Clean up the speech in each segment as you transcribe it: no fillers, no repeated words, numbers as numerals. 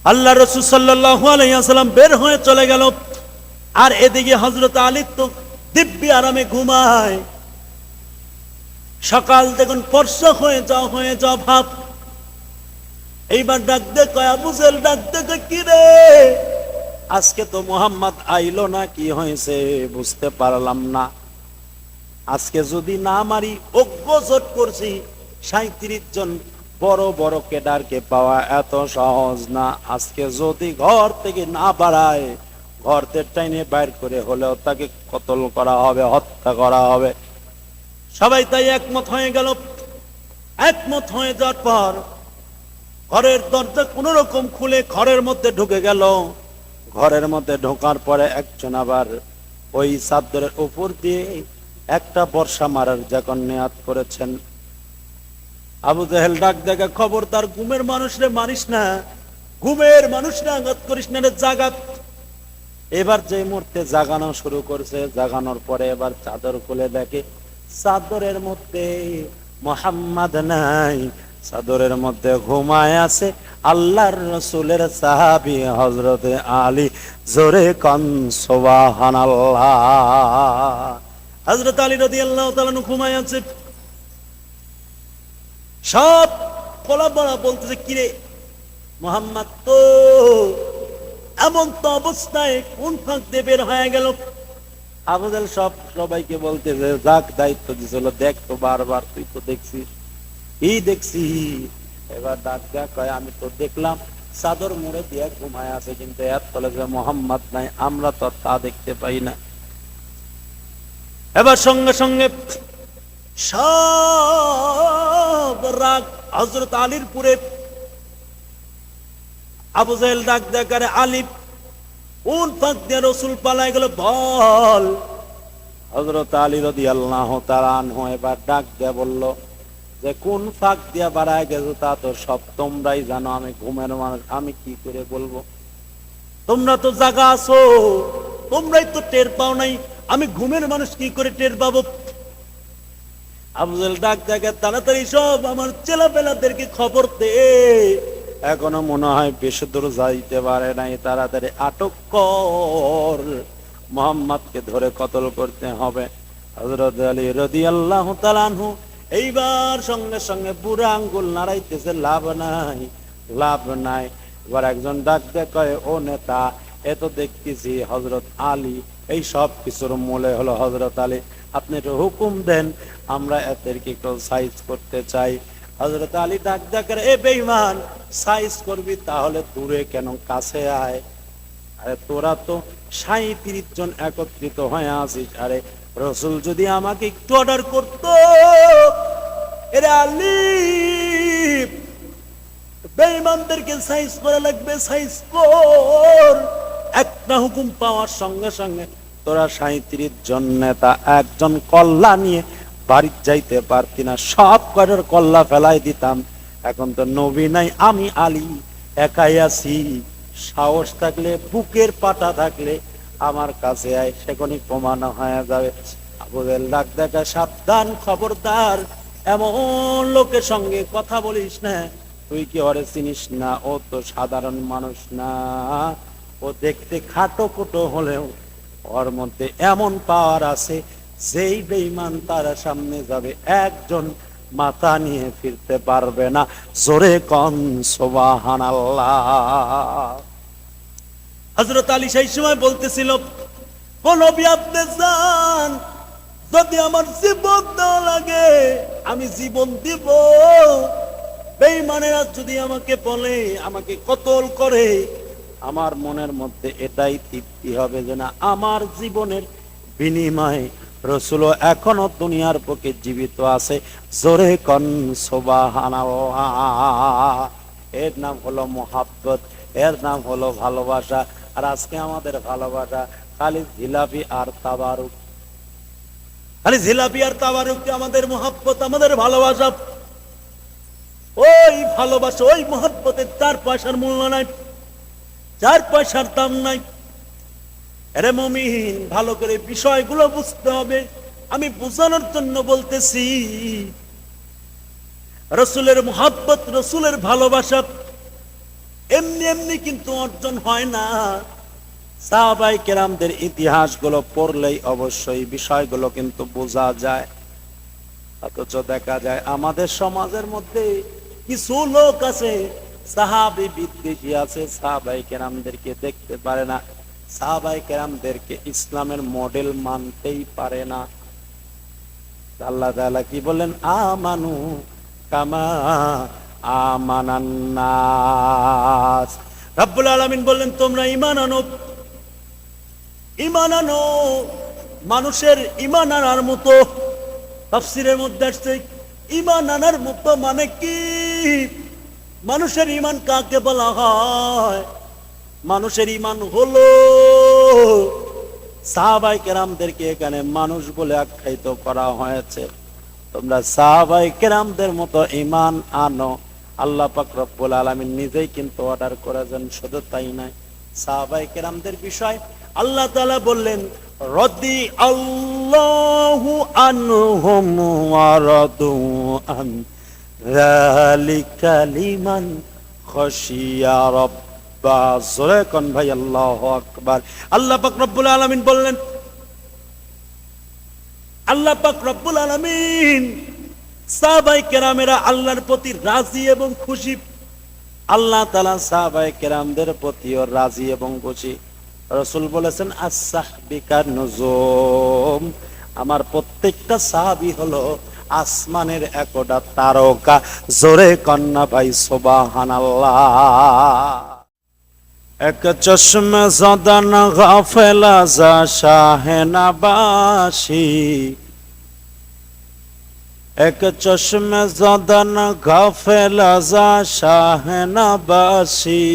আল্লাহ রাসূল সাল্লাল্লাহু আলাইহি ওয়াসাল্লাম বের হয়ে চলে গেল, আর এদিকে হযরত আলী তো দিব্যি আরামে ঘুমায়। সকাল দেখুন ফর্সা হয়ে যাও ভাব। এইবার ডাক দে কয়, আবু জেহেল ডাক দে কয়, কি রে আজকে তো মুহাম্মদ আইলো না, কি হয়েছে বুঝতে পারলাম না। আজকে যদি না মারি অজ্ঞজট করছি, 37 জন বড় বড় কেডারকে পাওয়া এত সহজ না। আজকে যদি ঘর থেকে না বাড়ায়, ঘর থেকে টাইনে বাইর করে হলেও তাকে কতল করা হবে, হত্যা করা হবে। সবাই তাই একমত হয়ে গেল। একমত হয়ে যাওয়ার পর ঘরের দরজা কোন রকম খুলে ঘরের মধ্যে ঢুকে গেল। ঘরের মধ্যে ঢোকার পরে একজন আবার ওই চাদরের উপর দিয়ে একটা বর্ষা মারার যখন নিয়াত করেছেন, আবু জেহেল ডাক দেখে, খবরদার ঘুমের মানুষরে মারিস না, ঘুমের মানুষরে আঘাত করিস না রে, জাগাত। এবার যে মুহূর্তে জাগানো শুরু করছে, জাগানোর পরে এবার চাদর খুলে দেখে চাদরের মধ্যে মুহাম্মদ নাই, চাদরের মধ্যে ঘুমায় আছে আল্লাহর রাসূলের সাহাবী হযরত আলী। জোরে কোন সুবহানাল্লাহ। হযরত আলী রাদিয়াল্লাহু তাআলা ঘুমায় আছে। সব বলা বলতেছে, কিরে মুহাম্মদ তো এমন তো অবস্থায় কোন ফাঁক দিয়ে বের হয়ে গেল। আবু জেহেল সবাইকে বলতেছে, যাক দায়িত্ব দিছিল, দেখ তো বারবার, তুই তো দেখছিস। এই দেখছি। এবার ডাক দেয়া কয়, আমি তো দেখলাম চাদর মুড়ে দিয়ে ঘুমায় আছে, কিন্তু এর তলে যে মুহাম্মদ নাই, আমরা তো তা দেখতে পাই না। এবার সঙ্গে সঙ্গে সব রাগ হযরত আলীর পুরে। আবু জেহেল ডাক দেয়া করে, আলী কোন ফাঁক দিয়ে রাসূল পালায় গেল বল। হযরত আলী রাদিয়াল্লাহু তাআলা আনহু এবার ডাক দেয়া বলল যে, কোন ফাঁক দিয়া বাড়ায় গেছো তা তো সব তোমরাই জানো, আমি ঘুমের মানুষ, আমি কি করে বলবো? তোমরা তো জাগা আছো, তোমরাই তো টের পাও নাই, আমি ঘুমের মানুষ কি করে টের পাবো? আবু জেহেল ডাক দেখে, তাড়াতাড়ি সব আমার ছেলেপেলাদেরকে খবর দে, এখনো মনে হয় বেশি দূর যাইতে পারে নাই, তাড়াতাড়ি আটক কর, মুহাম্মদকে ধরে কতল করতে হবে। হযরত আলী রাদিয়াল্লাহু তাআলা আনহু এইবার সঙ্গে সঙ্গে বুড়া আঙ্গুল নাড়াইতেছে, লাভ নাই, লাভ নাই। এবার একজন ডাক দিয়ে কয়, ও নেতা, এ তো দেখতেছি হযরত আলী, এই সব কিছুর মূলে হলো হযরত আলী, আপনি একটু হুকুম দেন, আমরা এদেরকে একটু সাইজ করতে চাই। হযরত আলী ডাক দিয়ে করে, এ বেঈমান, সাইজ করবি তাহলে দূরে কেন, কাছে আয়। আরে তোরা তো 37 জন একত্রিত হয়ে আছিস, আরে রাসূল যদি আমাকে একটু অর্ডার করতো, এরে আলী বেঈমানদেরকে সাইজ করা লাগবে, সাইজ কর। একটা হুকুম পাওয়ার সঙ্গে সঙ্গে তোরা 37 জন নেতা একজন কল্লা নিয়ে বাড়ি যাইতে পারতি না, সব কয়টার কল্লা ফেলাই দিতাম। এখন তো নবী নাই, আমি আলী একাই আছি, সাহস থাকলে, বুকের পাটা থাকলে আমার কাছে আয়, সেখানেই প্রমাণ হয়ে যাবে। আবু জেহেল ডাক দেখা, সাবধান, খবরদার, এমন লোকের সঙ্গে কথা বলিস না, তুই কি ওরে চিনিস না? ও তো সাধারণ মানুষ না, ও দেখতে খাটো কুটো হলেও ওর মধ্যে এমন পাওয়ার আছে, যেই বেঈমান তার সামনে যাবে একজন মাথা নিয়ে ফিরতে পারবে না। জোরে কোন সুবহানাল্লাহ। হযরত আলী সেই সময় বলতেছিল, কোন নবী আপনি যান, যদি আমার জীবন দেওয়া লাগে আমি জীবন দিব। বেঈমানেরা যদি আমাকে বলে, আমাকে কতল করে, আমার মনের মধ্যে এটাই তৃপ্তি হবে যে না, আমার জীবনের বিনিময়ে রাসূল এখনো দুনিয়ার বুকে জীবিত আছে। জোরে কোন সুবহানাল্লাহ। এর নাম হলো মুহাব্বত, এর নাম হলো ভালোবাসা। আর আজকে আমাদের ভালোবাসা খালি জিলাপি আর তাবারুক, খালি জিলাপি আর তাবারুক, আমাদের মুহাব্বত, আমাদের ভালোবাসা। ওই ভালোবাসা, ওই মুহাব্বতের 4 পয়সার মূল্য নাই, 4 পয়সার দাম নাই। আরে মুমিন, ভালো করে বিষয়গুলো বুঝতে হবে। আমি বোঝানোর জন্য বলতেছি, রাসূলের মুহাব্বত, রাসূলের ভালোবাসা এমনি এমনি কিন্তু অর্জন হয় না। সাহাবায়ে কেরামদের ইতিহাসগুলো পড়লেই অবশ্যই বিষয়গুলো কিন্তু বোঝা যায়। অথচ দেখা যায় আমাদের সমাজের মধ্যে কিছু লোক আছে সাহাবী বিদ্বেষী আছে, সাহাবায়ে কেরামদেরকে দেখতে পারে না, সাহাবায়ে কেরামদেরকে ইসলামের মডেল মানতেই পারে না। আল্লাহ তাআলা কি বলেন? আমানু কামা আমানান নাস। রব্বুল আলামিন বললেন তোমরা ঈমান আনো, ঈমান আনো। মানুষের ঈমান আনার মতো তাফসীরের মধ্যে আসছে ঈমান আনার মতো মানে কি? মানুষের ঈমান কাকে বলা হয়? মানুষের ঈমান হলো সাহাবায়ে কেরামদেরকে এখানে মানুষ বলে আখ্যায়িত করা হয়েছে। তোমরা সাহাবায়ে কেরামদের মতো ঈমান আনো। আল্লাহ পাক রব্বুল আলামিন নিজেই কিন্তু অর্ডার করেছেন। শুধু তাই নয়, সাহাবায়ে কেরামদের বিষয় আল্লাহ তাআলা বললেন রাদি আল্লাহু আনহুম ওয়া রাদু আন যালিকা লিমান খাশিয়া রাব্বা। জোরে কোন ভাই আল্লাহু আকবার। আল্লাহ পাক রব্বুল আলামিন বললেন, আল্লাহ পাক রব্বুল আলামিন সাহাবায়ে কেরামেরা আল্লাহর প্রতি রাজি এবং খুশি। আল্লাহ তাআলা সাহাবায়ে কেরামদের প্রতিও রাজি এবং খুশি। রাসূল বলেছেন আস-সাহবিকা নুজুম, আমার প্রত্যেকটা সাহাবী হলো আসমানের একটা তারকা। জোরে কন্যা ভাই সুবহানাল্লাহ। এক চশমে জাদান গাফেলা যা শাহনাবাসী, এক চশমে জাদান গাফেলা যা শাহনাবাসী,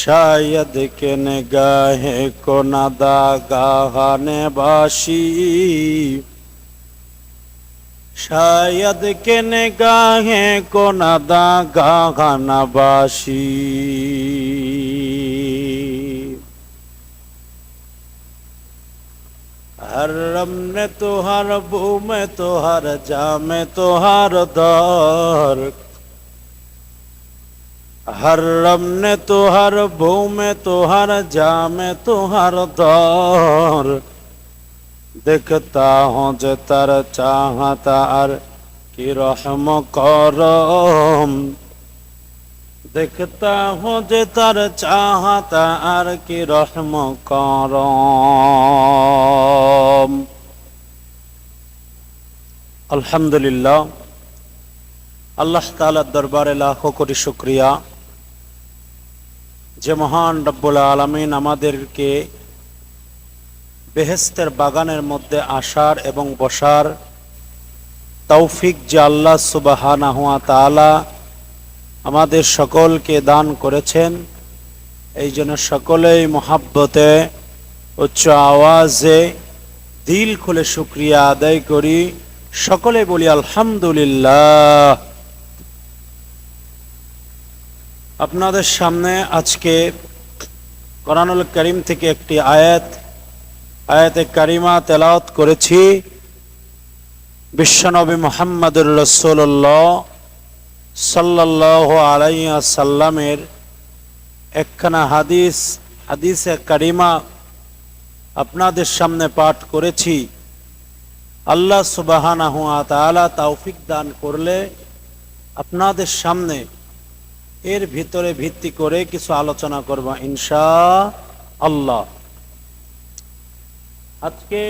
शायद के निगाहे को नदा गाहने बाशी, शायद के निगाहे को नदा गाहना बाशी। हर रम ने तो हर बू में तो हर जा में तो हर दर, हर रम ने तो हर भू में तो हर जा में तो हर दौर, देखता हूँ जे तर चाहता अर की रहम करम, देखता हूँ जे तर चाहता अर की रहम करम। अल्हम्दुलिल्लाह, अल्लाह ताआला दरबारे लाखों कोटी शुक्रिया যে মহান রব্বুল আলামিন আমাদেরকে বেহেশতের বাগানের মধ্যে আসার এবং বসার তৌফিক যে আল্লাহ সুবহানাহু ওয়া তাআলা আমাদের সকলকে দান করেছেন, এই জন্য সকলেই মহাব্বতে উচ্চ আওয়াজে দিল খুলে শুকরিয়া আদায় করি। সকলে বলি আলহামদুলিল্লাহ। আপনাদের সামনে আজকে কোরআনুল কারীম থেকে একটি আয়াতে কারিমা তেলাওয়াত করেছি। বিশ্বনবী মুহাম্মদুর রাসূলুল্লাহ সাল্লাল্লাহু আলাইহি ওয়াসাল্লামের একখানা হাদিসে কারিমা আপনাদের সামনে পাঠ করেছি। আল্লাহ সুবহানাহু ওয়া তাআলা তৌফিক দান করলে আপনাদের সামনে এর ভিতরে ভিত্তি করে কিছু আলোচনা করব ইনশাআল্লাহ। আজকে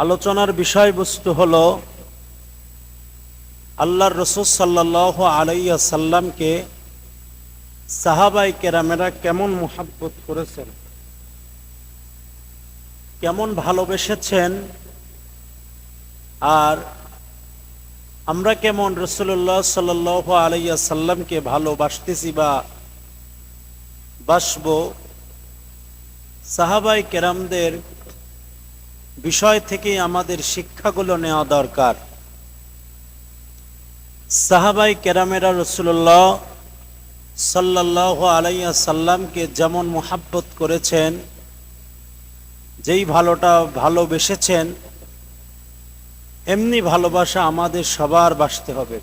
আলোচনার বিষয়বস্তু হলো আল্লাহর রাসূল সাল্লাল্লাহু আলাইহি ওয়াসাল্লামকে সাহাবায়ে কেরামেরা কেমন মুহাব্বত করেছেন, কেমন ভালোবেসেছেন, আর আমরা কেমন রাসূলুল্লাহ সাল্লাল্লাহু আলাইহি ওয়াসাল্লামকে ভালোবাসতেছি বা বাসবো। সাহাবায়ে কেরামদের বিষয় থেকে আমাদের শিক্ষাগুলো নেওয়া দরকার। সাহাবায়ে কেরামেরা রাসূলুল্লাহ সাল্লাল্লাহু আলাইহি ওয়াসাল্লামকে যেমন মুহাব্বত করেছেন, যেই ভালোটা ভালোবেসেছেন, এমনি ভালোবাসা আমাদের সবার বাসতে হবে।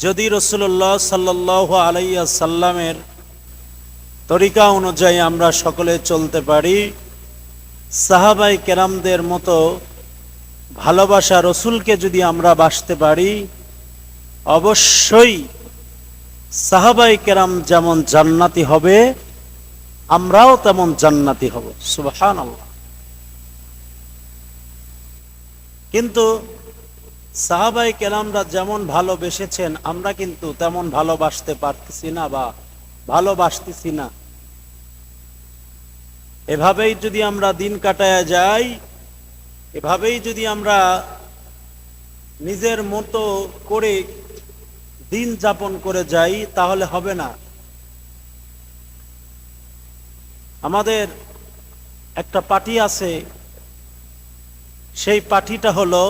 যদি রাসূলুল্লাহ সাল্লাল্লাহু আলাইহি ওয়াসাল্লামের তরিকা অনুযায়ী আমরা সকলে চলতে পারি, সাহাবায়ে কেরামদের মতো ভালোবাসা রসুলকে যদি আমরা বাসতে পারি, অবশ্যই সাহাবায়ে কেরাম যেমন জান্নাতি হবে, আমরাও তেমন জান্নাতি হব। সুবহানাল্লাহ। কিন্তু সাহাবায়ে কেরামরা যেমন ভালোবেসেছেন, আমরা কিন্তু তেমন ভালোবাসতে পারতেছি না বা ভালোবাসতেছি না। এভাবেই যদি আমরা দিন কাটায়া যাই, এভাবেই যদি আমরা নিজের মতো করে দিন যাপন করে যাই, তাহলে হবে না। আমাদের একটা পার্টি আছে, সেই পার্টিটা হলো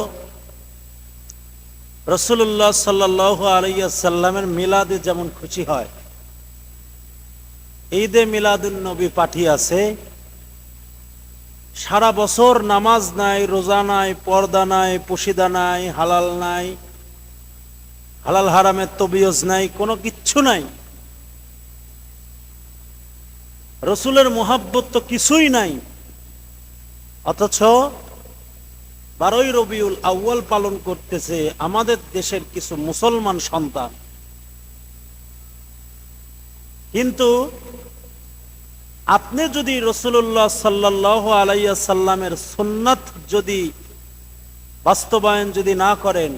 রাসূলুল্লাহ সাল্লাল্লাহু আলাইহি ওয়াসাল্লামের মিলাদে যেমন খুশি হয়, ঈদে মিলাদুন নবী পার্টি আছে। সারা বছর নামাজ নাই, রোজা নাই, পর্দা নাই, পুশিদা নাই, হালাল নাই, হালাল হারামের তবিয়জ নাই, কোনো কিচ্ছু নাই। রসুলের মোহাব্বত তো কিছুই নাই, অথচ 12ই রবিউল আউয়াল পালন করতেছে আমাদের দেশের কিছু মুসলমান সন্তান। কিন্তু আপনি যদি রাসূলুল্লাহ সাল্লাল্লাহু আলাইহি ওয়াসাল্লামের সুন্নাত যদি বাস্তবায়ন যদি না করেন,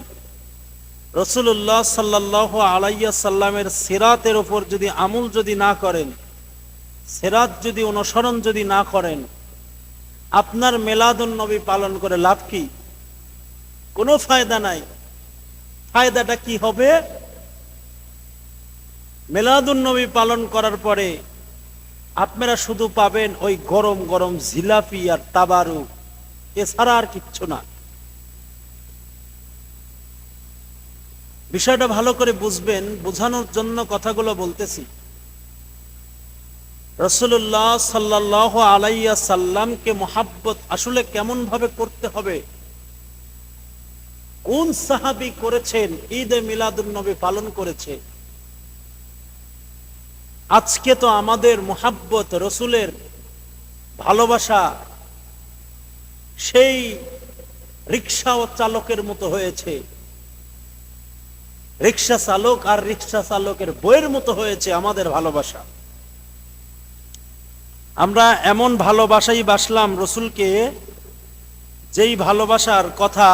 রাসূলুল্লাহ সাল্লাল্লাহু আলাইহি ওয়াসাল্লামের সিরাতের উপর যদি আমল যদি না করেন, সিরাত যদি অনুসরণ যদি না করেন, আপনার মিলাদুন নবী পালন করে লাভ কি? কোনো ফায়দা নাই। ফায়দাটা কি হবে? মিলাদুন নবী পালন করার পরে আপনারা শুধু পাবেন ওই গরম গরম জিলাপি আর তাবারুক, এছাড়া আর কিচ্ছু না। বিষয়টা ভালো করে বুঝবেন, বোঝানোর জন্য কথাগুলো বলতেছি। রাসূলুল্লাহ সাল্লাল্লাহু আলাইহি ওয়াসাল্লামকে মুহাব্বত আসলে কেমন ভাবে করতে হবে, কোন সাহাবী করেছেন, ঈদে মিলাদুন নবী পালন করেছে। আজকে তো আমাদের মুহাব্বত, রসুলের ভালোবাসা সেই রিকশা চালকের মতো হয়েছে, রিকশা চালক আর রিকশা চালকের বইয়ের মতো হয়েছে আমাদের ভালোবাসা। আমরা এমন ভালোবাসাই বাসলাম রসুলকে, যেই ভালোবাসার কথা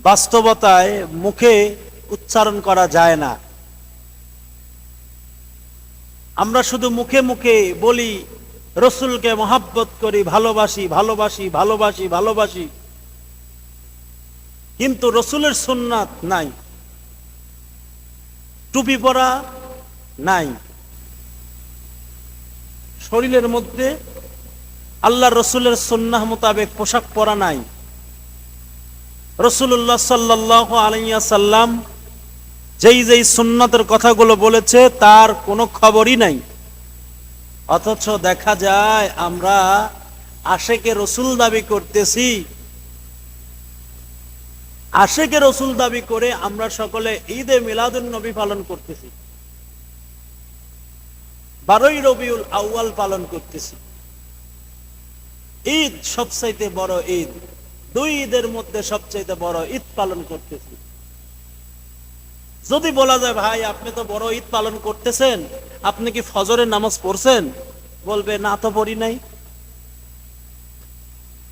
বাস্তবতায় মুখে উচ্চারণ করা যায় না। আমরা শুধু মুখে মুখে বলি রসুলকে মহাব্বত করি, ভালোবাসি ভালোবাসি ভালোবাসি ভালোবাসি, কিন্তু রসুলের সুন্নাত নাই, টুপি পরা নাই, শরীরের মধ্যে আল্লাহ রসুলের সুন্নাহ মোতাবেক পোশাক পরা নাই। রাসূলুল্লাহ সাল্লাল্লাহু আলাইহি ওয়াসাল্লাম যেই যেই সুন্নাতের কথাগুলো বলেছে তার কোনো খবরই নাই। অথচ দেখা যায় আমরা আশেকে রসুল দাবি করতেছি, আশেকে রসুল দাবি করে আমরা সকলে ঈদে মিলাদুন নবী পালন করতেছি, 12ই রবিউল আউয়াল পালন করতেছি। ঈদ সবচাইতে বড় ঈদ, দুই ঈদের মধ্যে সবচাইতে বড় ঈদ পালন করতেছি। যদি বলা যায় ভাই আপনি তো বড় ঈদ পালন করতেছেন, আপনি কি ফজরের নামাজ পড়ছেন? বলবে না তো পড়ি নাই।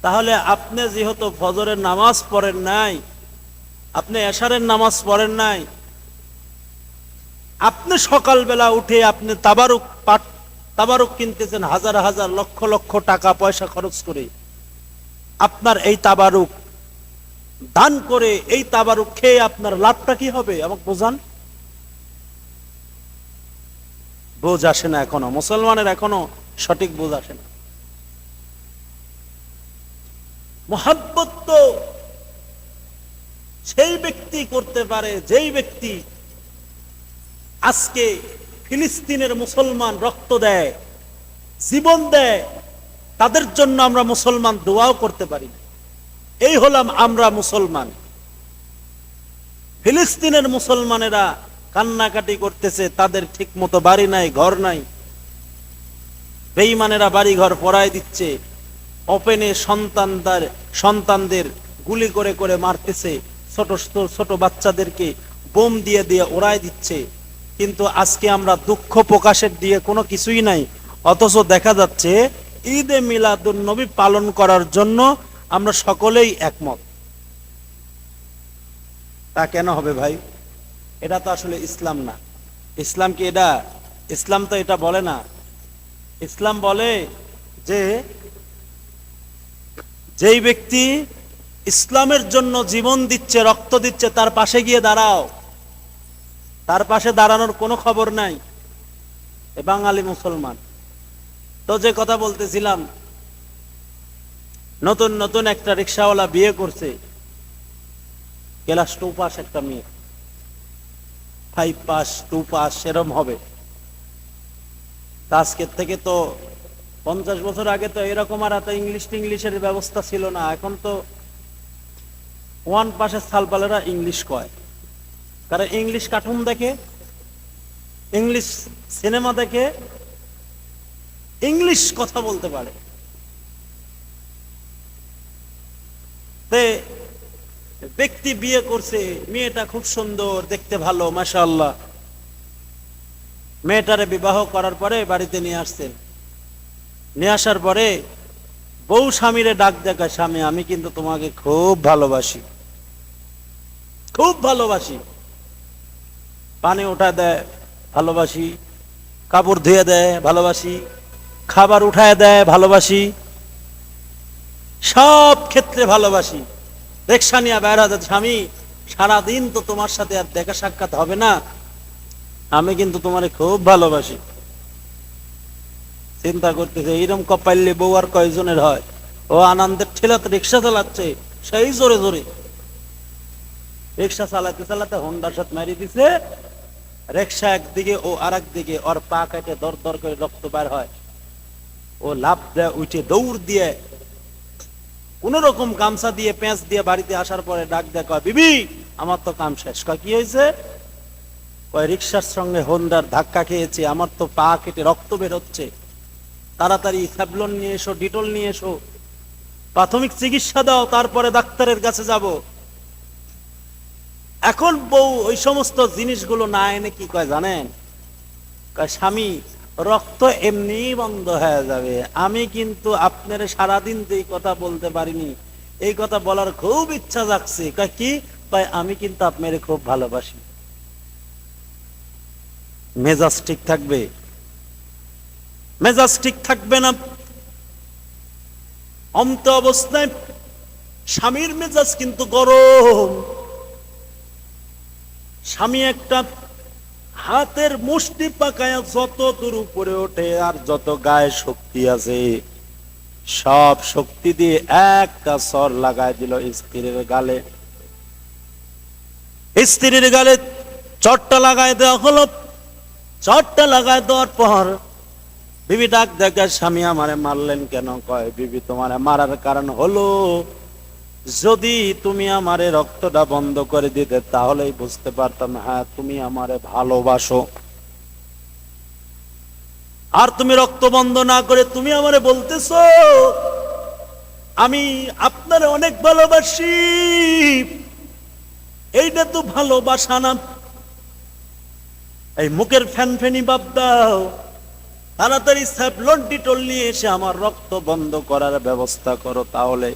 তাহলে আপনি যেহেতু ফজরের নামাজ পড়েন নাই, আপনি এশারের নামাজ পড়েন নাই, আপনি সকালবেলা উঠে আপনি তাবারুক কিনতেছেন হাজার হাজার লক্ষ লক্ষ টাকা পয়সা খরচ করে, আপনার এই তাবারুক দান করে এই তাবারুক খেয়ে আপনার লাভটা কি হবে আমাকে বোঝান। বোঝ আসে না এখনো, মুসলমানের এখনো সঠিক বোঝ আসে না। মুহাব্বত তো সেই ব্যক্তি করতে পারে যেই ব্যক্তি আজকে ফিলিস্তিনের মুসলমান রক্ত দেয়, জীবন দেয়, তাদের জন্য আমরা মুসলমান দোয়াও করতে পারি। এই হলাম আমরা মুসলমান। ফিলিস্তিনের মুসলমানেরা কান্নাকাটি করতেছে, তাদের ঠিক মতো বাড়ি নাই, ঘর নাই। বেঈমানেরা বাড়ি ঘর পড়ায় দিচ্ছে, ওপেনে সন্তানদের গুলি করে করে মারতেছে, ছোট ছোট বাচ্চাদেরকে বোম দিয়ে দিয়ে ওড়ায় দিচ্ছে। কিন্তু আজকে আমরা দুঃখ প্রকাশের দিয়ে কোনো কিছুই নাই, অথচ দেখা যাচ্ছে ঈদে মিলাদুন নবী পালন করার জন্য আমরা সকলেই একমত। তা কেন হবে ভাই? এটা তো আসলে ইসলাম না। ইসলাম কি এটা? ইসলাম তো এটা বলে না। ইসলাম বলে যে যেই ব্যক্তি ইসলামের জন্য জীবন দিচ্ছে, রক্ত দিচ্ছে, তার পাশে গিয়ে দাঁড়াও। তার পাশে দাঁড়ানোর কোনো খবর নাই। এ বাঙালি মুসলমান তো, যে কথা বলতেছিলাম, নতুন নতুন একটা রিক্সাওয়ালা বিয়ে করছে, ক্লাস 2 পাস একটা মেয়ে, 5 পাস 2 পাস এরম হবে। আজকের থেকে তো 50 বছর আগে তো এরকম আর এত ইংলিশের ব্যবস্থা ছিল না। এখন তো 1 পাসের সালপালেরা ইংলিশ কয়, কারণ ইংলিশ কার্টুন দেখে, ইংলিশ সিনেমা দেখে, ইংলিশ কথা বলতে পারে। ব্যক্তি বিয়ে করছে, মেয়েটা খুব সুন্দর, দেখতে ভালো, মাশাআল্লাহ। মেয়েটারে বিবাহ করার পরে বাড়িতে নিয়ে আসছেন। নিয়ে আসার পরে বউ স্বামীরে ডাক দেখায়, স্বামী আমি কিন্তু তোমাকে খুব ভালোবাসি, খুব ভালোবাসি। পানি উঠা দেয়, ভালোবাসি। কাপড় ধুয়ে দেয়, ভালোবাসি। খাবার উঠায় দেয়, ভালোবাসি। সব ক্ষেত্রে ভালোবাসি। রিকশা নিয়ে বের হয়ে যায়, স্বামী সারাদিন তো তোমার সাথে আর দেখা সাক্ষাৎ হবে না, আমি কিন্তু তোমারে খুব ভালোবাসি। চিন্তা করতেছে, এইরকম কপাইলে বউ আর কয়জনের হয়? ও আনন্দের ঠেলাতে রিক্সা চালাচ্ছে, সেই জোরে জোরে রিক্সা চালাতে চালাতে হোন্ডার সাথে মারি দিছে। রিক্সা একদিকে, ও আর একদিকে, ওর পা কেটে দর দর করে রক্ত বের হয়। ও লাফ দেয়, উঠে দৌড় দিয়ে কোন রকম গামছা দিয়ে পেঁচ দিয়ে বাড়িতে আসার পরে ডাক দেয়, কয় বিবি আমার তো কাম শেষ। কয় কি হয়েছে? কয় রিক্সার সঙ্গে হোন্ডার ধাক্কা খেয়েছে, আমার তো পা কেটে রক্ত বের হচ্ছে, তাড়াতাড়ি স্যাভলন নিয়ে এসো, ডিটল নিয়ে এসো, প্রাথমিক চিকিৎসা দাও, তারপরে ডাক্তারের কাছে যাব। এখন বউ ওই সমস্ত জিনিসগুলো না এনে কি কয় জানেন? কয় স্বামী রক্ত এমনি বন্ধ হয়ে যাবে, আমি কিন্তু আপনার সারাদিন যেই কথা বলতে পারিনি, এই কথা বলার খুব ইচ্ছা জাগছে। কয় কি? কয় আমি কিন্তু আপনারে খুব ভালোবাসি। মেজাজ ঠিক থাকবে? মেজাজ ঠিক থাকবে না। অন্ত অবস্থায় স্বামীর মেজাজ কিন্তু গরম। স্বামী একটা হাতের মুষ্টি পাকায় যত দূর উপরে ওঠে, আর যত গায়ে শক্তি আছে সব শক্তি দিয়ে একটা সর লাগায় দিল স্ত্রীর গালে। স্ত্রীর গালে চটটা লাগায় দেওয়া হলো। চটটা লাগায় দেওয়ার পর বিবি ডাক দেখে, স্বামী আমারে মারলেন কেন? কয় বিবি তোমারে মারার কারণ হলো, যদি তুমি আমারে রক্তটা বন্ধ করে দিতে তাহলেই বুঝতে পারতাম হ্যাঁ তুমি আমারে ভালোবাসো। আর তুমি রক্ত বন্ধ না করে তুমি আমারে বলতেছো আমি আপনারে অনেক ভালোবাসি, এইটা তো ভালোবাসা না। এই মুখের ফ্যানফেনি বাদ দাও, তাড়াতাড়ি স্যাভলন ডিটল নিয়ে এসে আমার রক্ত বন্ধ করার ব্যবস্থা করো, তাহলে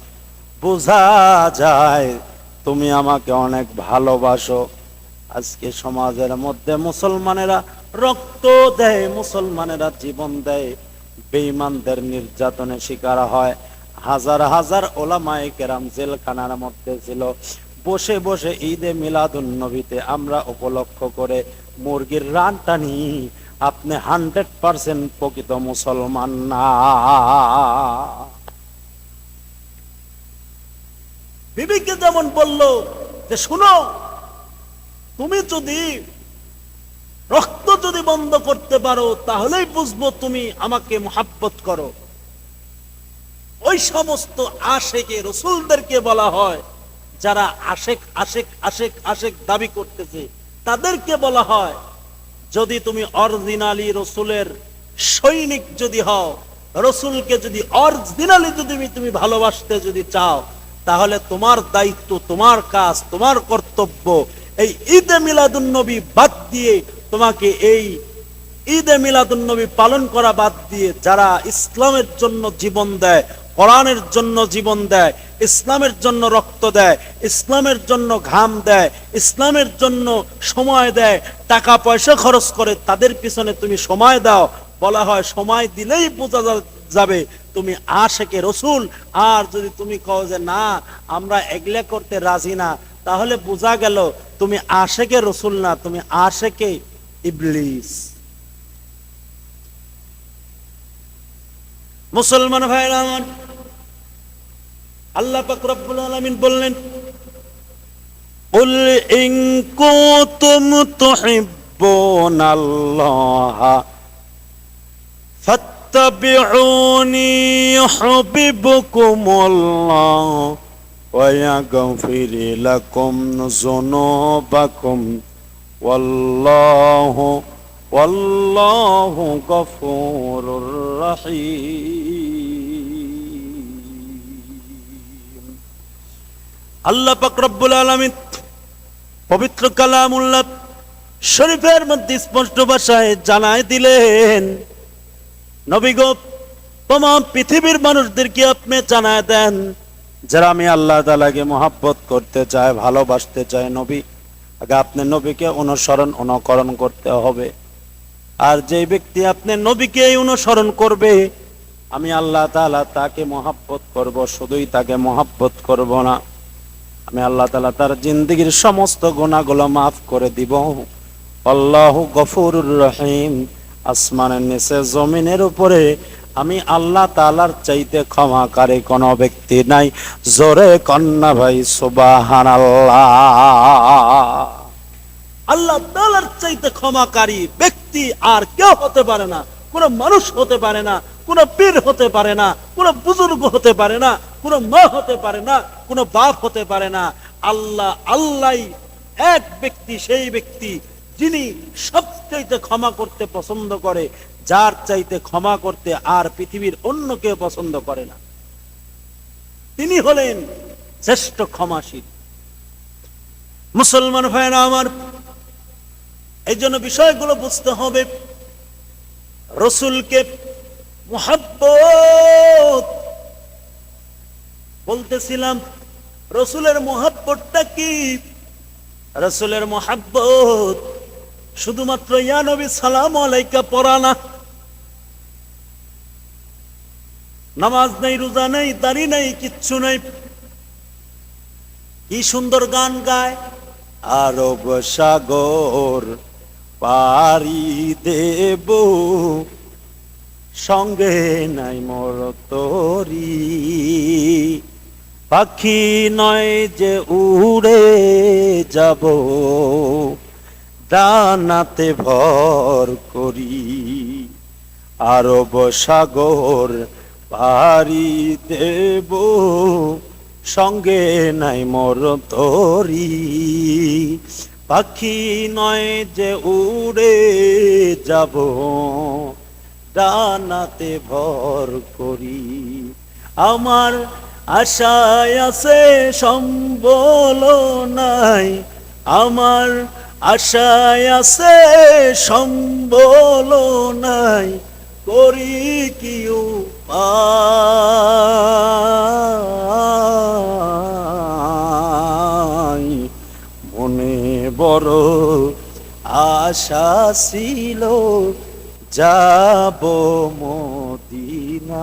বোঝা যায় তুমি আমাকে অনেক ভালোবাসো। আজকে সমাজের মধ্যে মুসলমানেরা রক্ত দেয়, মুসলমানেরা জীবন দেয়, বেঈমানদের নির্যাতনে শিকার হয়। হাজার হাজার ওলামায়ে কেরাম জেলখানার মধ্যে ছিল। বসে বসে ঈদে মিলাদুন নবীতে আমরা উপলক্ষ করে মুরগির রান টানি। আপনি 100% প্রকৃত মুসলমান না। বিবিকে যেমন বলল যে শুনো, তুমি যদি রক্ত যদি বন্ধ করতে পারো তাহলেই বুঝবো তুমি আমাকে মুহাব্বত করো। ওই সমস্ত আশেকে রসুলদেরকে বলা হয় যারা আশেক আশেক আশেক আশেক দাবি করতেছে তাদেরকে বলা হয়, যদি তুমি অরিজিনালি রসুলের সৈনিক যদি হও, রসুলকে যদি অরিজিনালি যদি তুমি ভালোবাসতে যদি চাও, তাহলে তোমার দায়িত্ব, তোমার কাজ, তোমার কর্তব্য এই ঈদে মিলাদুন নবী বাদ দিয়ে, তোমাকে এই ঈদে মিলাদুন নবী পালন করা বাদ দিয়ে যারা ইসলামের জন্য জীবন দেয়, কোরআনের জন্য জীবন দেয়, ইসলামের জন্য রক্ত দেয়, ইসলামের জন্য ঘাম দেয়, ইসলামের জন্য সময় দেয়, টাকা পয়সা খরচ করে, তাদের পিছনে তুমি সময় দাও। বলা হয় সময় দিলেই বোঝা যাবে তুমি আশেকে রসুল। আর যদি তুমি কও যে না আমরা এগুলা করতে রাজি না, তাহলে বোঝা গেল তুমি আশেকে রসুল না, তুমি আশেকে ইবলিস। মুসলমান ভাইরা আমার, আল্লাহ পাক রব্বুল আলামিন বললেন, কুল ইন কুনতুম তুহিব্বুনাল্লাহ ফাত্তাবিউনি ইউহিব্বুকুমুল্লাহ ওয়া ইয়াগফির লাকুম যুনুবাকুম ওয়াল্লাহু গফুরুর রহিম। আল্লাহ পাক রব্বুল আলামিন পবিত্র কালামুল্লাহ শরীফের মধ্যে স্পষ্ট ভাষায় জানায় দিলেন, নবী গো तमाम পৃথিবীর মানুষদেরকে আপনি জানায় দেন, যারা আমি আল্লাহ তাআলাকে মহব্বত করতে চায়, ভালোবাসতে চায়, নবী আগে আপনি নবীকে অনুকরণ করতে হবে। আর যে ব্যক্তি আপনি নবীকে অনুসরণ করবে, আমি আল্লাহ তাআলা তাকে মহব্বত করব, শুধুই তাকে মহব্বত করব না, আমি আল্লাহ তাআলা তার জিন্দেগীর সমস্ত গুনাহগুলো মাফ করে দিব। আল্লাহু গফুরুর রহিম। আসমানের নিচে জমিনের উপরে আমি আল্লাহ তাআলার চাইতে ক্ষমাকারী কোনো ব্যক্তি নাই। জোরে কন্যা ভাই সুবহানাল্লাহ। আল্লাহ তাআলার চাইতে ক্ষমাকারী ব্যক্তি আর কেউ হতে পারে না, কোন মানুষ হতে পারে না, কোন পীর হতে পারে না, কোন বুজুর্গ হতে পারে না, কোন মা হতে পারে না, কোন বাপ হতে পারে না। আল্লাহ আল্লাহই এক ব্যক্তি, সেই ব্যক্তি যিনি সবচাইতে ক্ষমা করতে পছন্দ করে, যার চাইতে ক্ষমা করতে আর পৃথিবীর অন্য কেউ পছন্দ করে না। তিনি হলেন শ্রেষ্ঠ ক্ষমাশীল। মুসলমান ভাইরা আমার, এই জন্য বিষয়গুলো বুঝতে হবে। রসুলকে মুহাব্বত বলতেছিলাম, রসুলের মুহাব্বতটা কি? রসুলের মুহাব্বত শুধুমাত্র ইয়া নবী সালামু আলাইকা পড়া না, নামাজ নেই, রোজা নেই, দাড়ি নেই, কিচ্ছু নেই। কি সুন্দর গান গায়, আরব সাগর পাড়ি দেব, সঙ্গে নাই মোর তরি, পাখি নয় যে উড়ে যাব, ডানাতে ভর করি। আরব সাগর পাড়ি দেব, সঙ্গে নাই মোর তরি, পাখি নয় যে উড়ে যাব, ডানাতে ভর করি। আমার আশায় আছে সম্বল নাই, আমার আশায় আছে সম্বল নাই, করি কি উপায়। মনে বড় আশা ছিল যাব মদিনায়,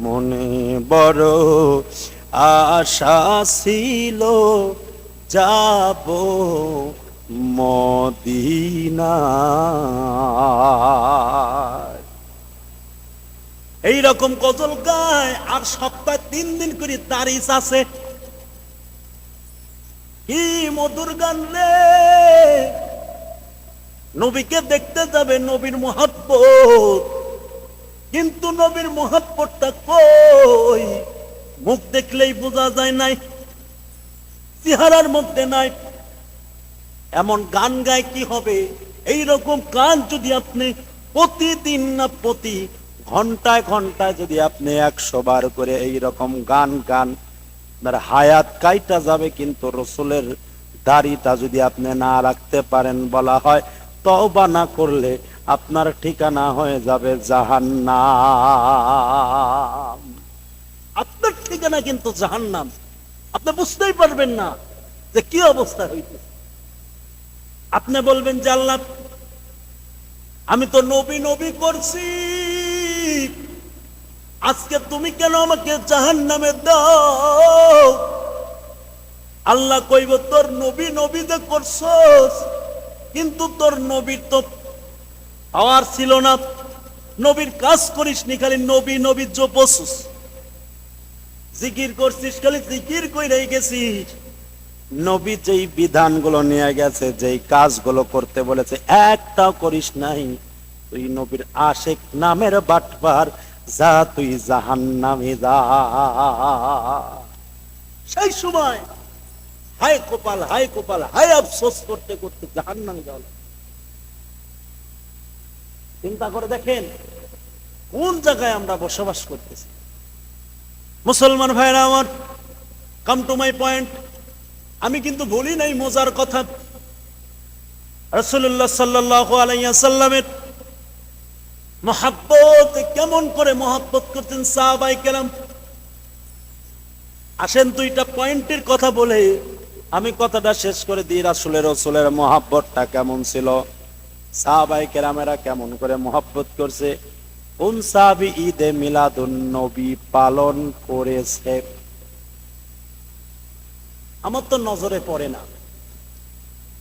মনে বড় আশা ছিল যাব মদিনায়। এইরকম গজল গায়, আর সপ্তাহে 3 দিন করে তারিস আছে। কি মধুর গান রে! নবীকে দেখতে যাবে, নবীর মুহাব্বত, কিন্তু নবীর মুহাব্বতটা কই? মুখ দেখলেই বোঝা যায় নাই, চেহারার মধ্যে নাই, এমন গান গায় কি হবে? এই রকম গান যদি আপনি প্রতিদিন না প্রতি ঘন্টায় ঘন্টায় যদি আপনি 100 বার করে এই রকম গান গান, আপনার হায়াত কাইটা যাবে, কিন্তু রসুলের দাড়িটা যদি আপনি না রাখতে পারেন, বলা হয় তওবা না করলে আপনার ঠিকানা হয়ে যাবে জাহান্নাম। আপনার ঠিকানা কিন্তু জাহান্নাম। আপনি বুঝতেই পারবেন না যে কি অবস্থা হইতেছে। আপনি বলবেন যে আল্লাহ, আমি তো নবী নবী করছি, আজকে তুমি কেন আমাকে জাহান্নামে দাও? আল্লাহ কইব, তোর নবী নবী যে করছস, কিন্তু তোর নবীর তো পাওয়ার ছিল না, নবীর কাজ করিসনি, খালি নবী নবী জপছস, জিকির করছিস, খালি জিকির কইরাই গেছিস। নবী যেই বিধানগুলো নিয়ে গেছে, যেই কাজগুলো করতে বলেছে, একটাও করিস নাই। তুই নবীর আশিক নামের বাটপার, যা তুই জাহান্নামে যা। সেই সময় হায় কপাল, হায় কপাল, হায় আফসোস করতে করতে জাহান্নামে যাওয়া। চিন্তা করে দেখেন কোন জায়গায় আমরা বসবাস করতেছি। মুসলমান ভাইরা আমার, কাম টু মাই পয়েন্ট। আমি কিন্তু বলি নাই মজার কথা। রাসূলুল্লাহ সাল্লাল্লাহু আলাইহি ওয়াসাল্লামের মহব্বত কেমন করে মহব্বত করতেন সাহাবায়ে কেরাম। আসেন দুইটা পয়েন্টের কথা বলে আমি কথাটা শেষ করে দিই। রসুলের মহব্বতটা কেমন ছিল, সাহাবায়ে কেরামেরা কেমন করে মহব্বত করছে। কোন সাহাবী ঈদে মিলাদুন নবী পালন করেছে? আমার তো নজরে পড়ে না।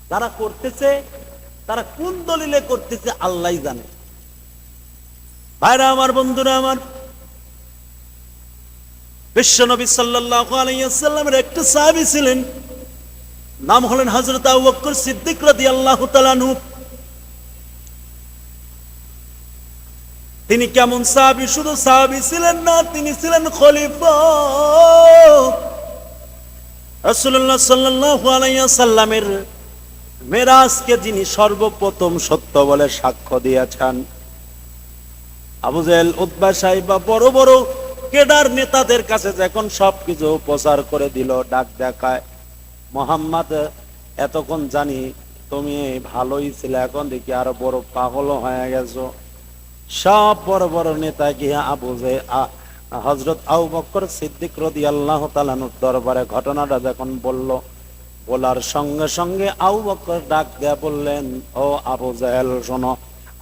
যারা করতেছে তারা কোন দলিলে করতেছে আল্লাহই জানে। ভাইরা আমার, বন্ধুরা আমার, বিশ্বনবী সাল্লাল্লাহু আলাইহি ওয়াসাল্লামের একটা সাহাবী ছিলেন, নাম হলেন হযরত আবু বকর সিদ্দিক রাদিয়াল্লাহু তাআলা আনহু। তিনি কেমন সাহাবী? শুধু সাহাবী ছিলেন না, তিনি ছিলেন খলিফা। রাসূলুল্লাহ সাল্লাল্লাহু আলাইহি ওয়াসাল্লামের মেরাজকে যিনি সর্বপ্রথম সত্য বলে সাক্ষ্য দিয়েছেন, আবু জেহেল, উতবা, সাইবা বড় বড় কেডার নেতাদের কাছে যখন সবকিছু প্রচার করে দিল, ডাক দেখায়, মুহাম্মদ এতক্ষণ জানি তুমি ভালোই ছিলে, এখন দেখি আরো বড় পাগল হয়ে গেছো। সব বড় বড় নেতা গিয়ে হযরত আবু বকর সিদ্দিক রাদিয়াল্লাহু তাআলা আনহুর দরবারে ঘটনাটা যখন বলল, বলার সঙ্গে সঙ্গে আবু বকর ডাক দেয়া বললেন, ও আবু জেহেল, শোনো,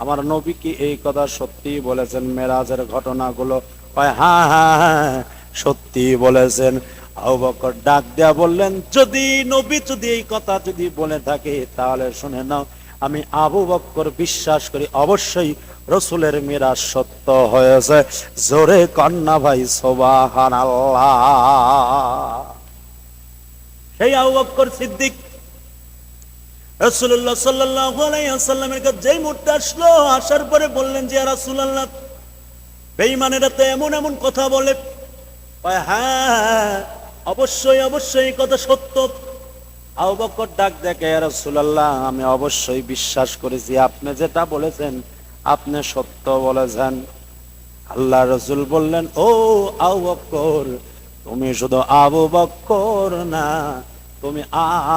আমার নবী কি এই কথা সত্যি বলেছেন? মেরাজের ঘটনাগুলো? হ্যাঁ হ্যাঁ সত্যি বলেছেন। আবু বকর ডাক দেয়া বললেন, যদি নবী যদি এই কথা যদি বলে থাকে, তাহলে শুনে নাও, আমি আবু বকর বিশ্বাস করি অবশ্যই রসুলের মেরাজ সত্য হয়েছে। জোরে কন্যা ভাই সুবহানাল্লাহ। সেই আবু বকর সিদ্দিক রাসূলুল্লাহ সাল্লাল্লাহু আলাইহি ওয়াসাল্লামের কাছে যেই মুহূর্তে আসলো, আসার পরে বললেন যে ইয়া রাসূলুল্লাহ, বেঈমানেরা তো এমন এমন কথা বলে। হ্যাঁ অবশ্যই অবশ্যই কথা সত্য। আবু বকর ডাক দেখে, ইয়া রাসূলুল্লাহ, আমি অবশ্যই বিশ্বাস করেছি, আপনি যেটা বলেছেন আপনি সত্য বলেছেন। আল্লাহ রাসূল বললেন, ও আবু বকর, তুমি শুধু আবু বকর না, তুমি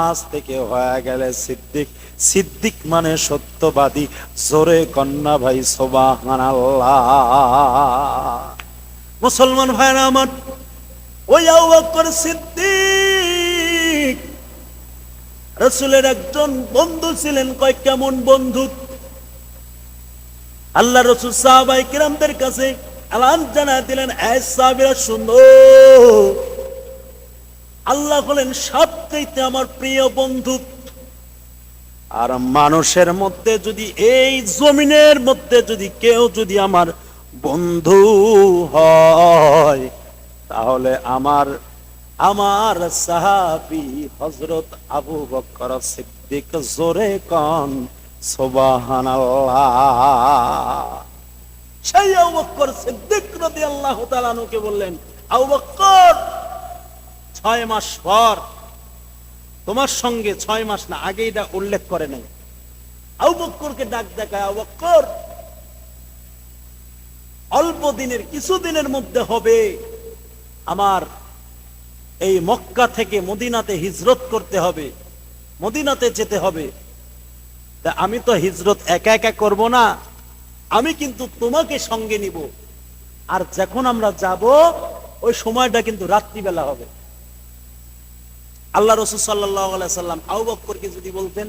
আজ থেকে হয়ে গেলে সিদ্দিক। সিদ্দিক মানে সত্যবাদী। জোরে কন্যা ভাই সুবহানাল্লাহ। মুসলমান ভাইরা আমার, ওই আবু বকর সিদ্দিক রাসূলের একজন বন্ধু ছিলেন। কয় কেমন বন্ধু? আল্লাহ রাসূল সাহাবায়ে কিরামদের কাছে আলান জানায় দিলেন, এই সাহাবীরা শুনো, আল্লাহ বলেন সবচেয়ে আমার প্রিয় বন্ধু। আর মানুষের মধ্যে যদি, এই জমিনের মধ্যে যদি কেউ যদি আমার বন্ধু হয়, তাহলে আমার সাহাবী হযরত আবু বকর সিদ্দিক। জোরে কোন সুবহানাল্লাহ। সেই আবু বকর সিদ্দিক রাদিয়াল্লাহু তাআলা আনহুকে বললেন, আবু বকর, 6 মাস পর তোমার সঙ্গে 6 মাস না, আগে এটা উল্লেখ করে নাই। আবু বকরকে ডাক দেখায়, আবু বকর, অল্প দিনের, কিছুদিনের মধ্যে হবে আমার এই মক্কা থেকে মদিনাতে হিজরত করতে হবে, মদিনাতে যেতে হবে। তা আমি তো হিজরত একা একা করব না, আমি কিন্তু তোমাকে সঙ্গে নিব। আর যখন আমরা যাব ওই সময়টা কিন্তু রাত্রিবেলা হবে। আল্লাহ রাসূল সাল্লাল্লাহু আলাইহি সাল্লাম আবু বকরকে যদি বলতেন,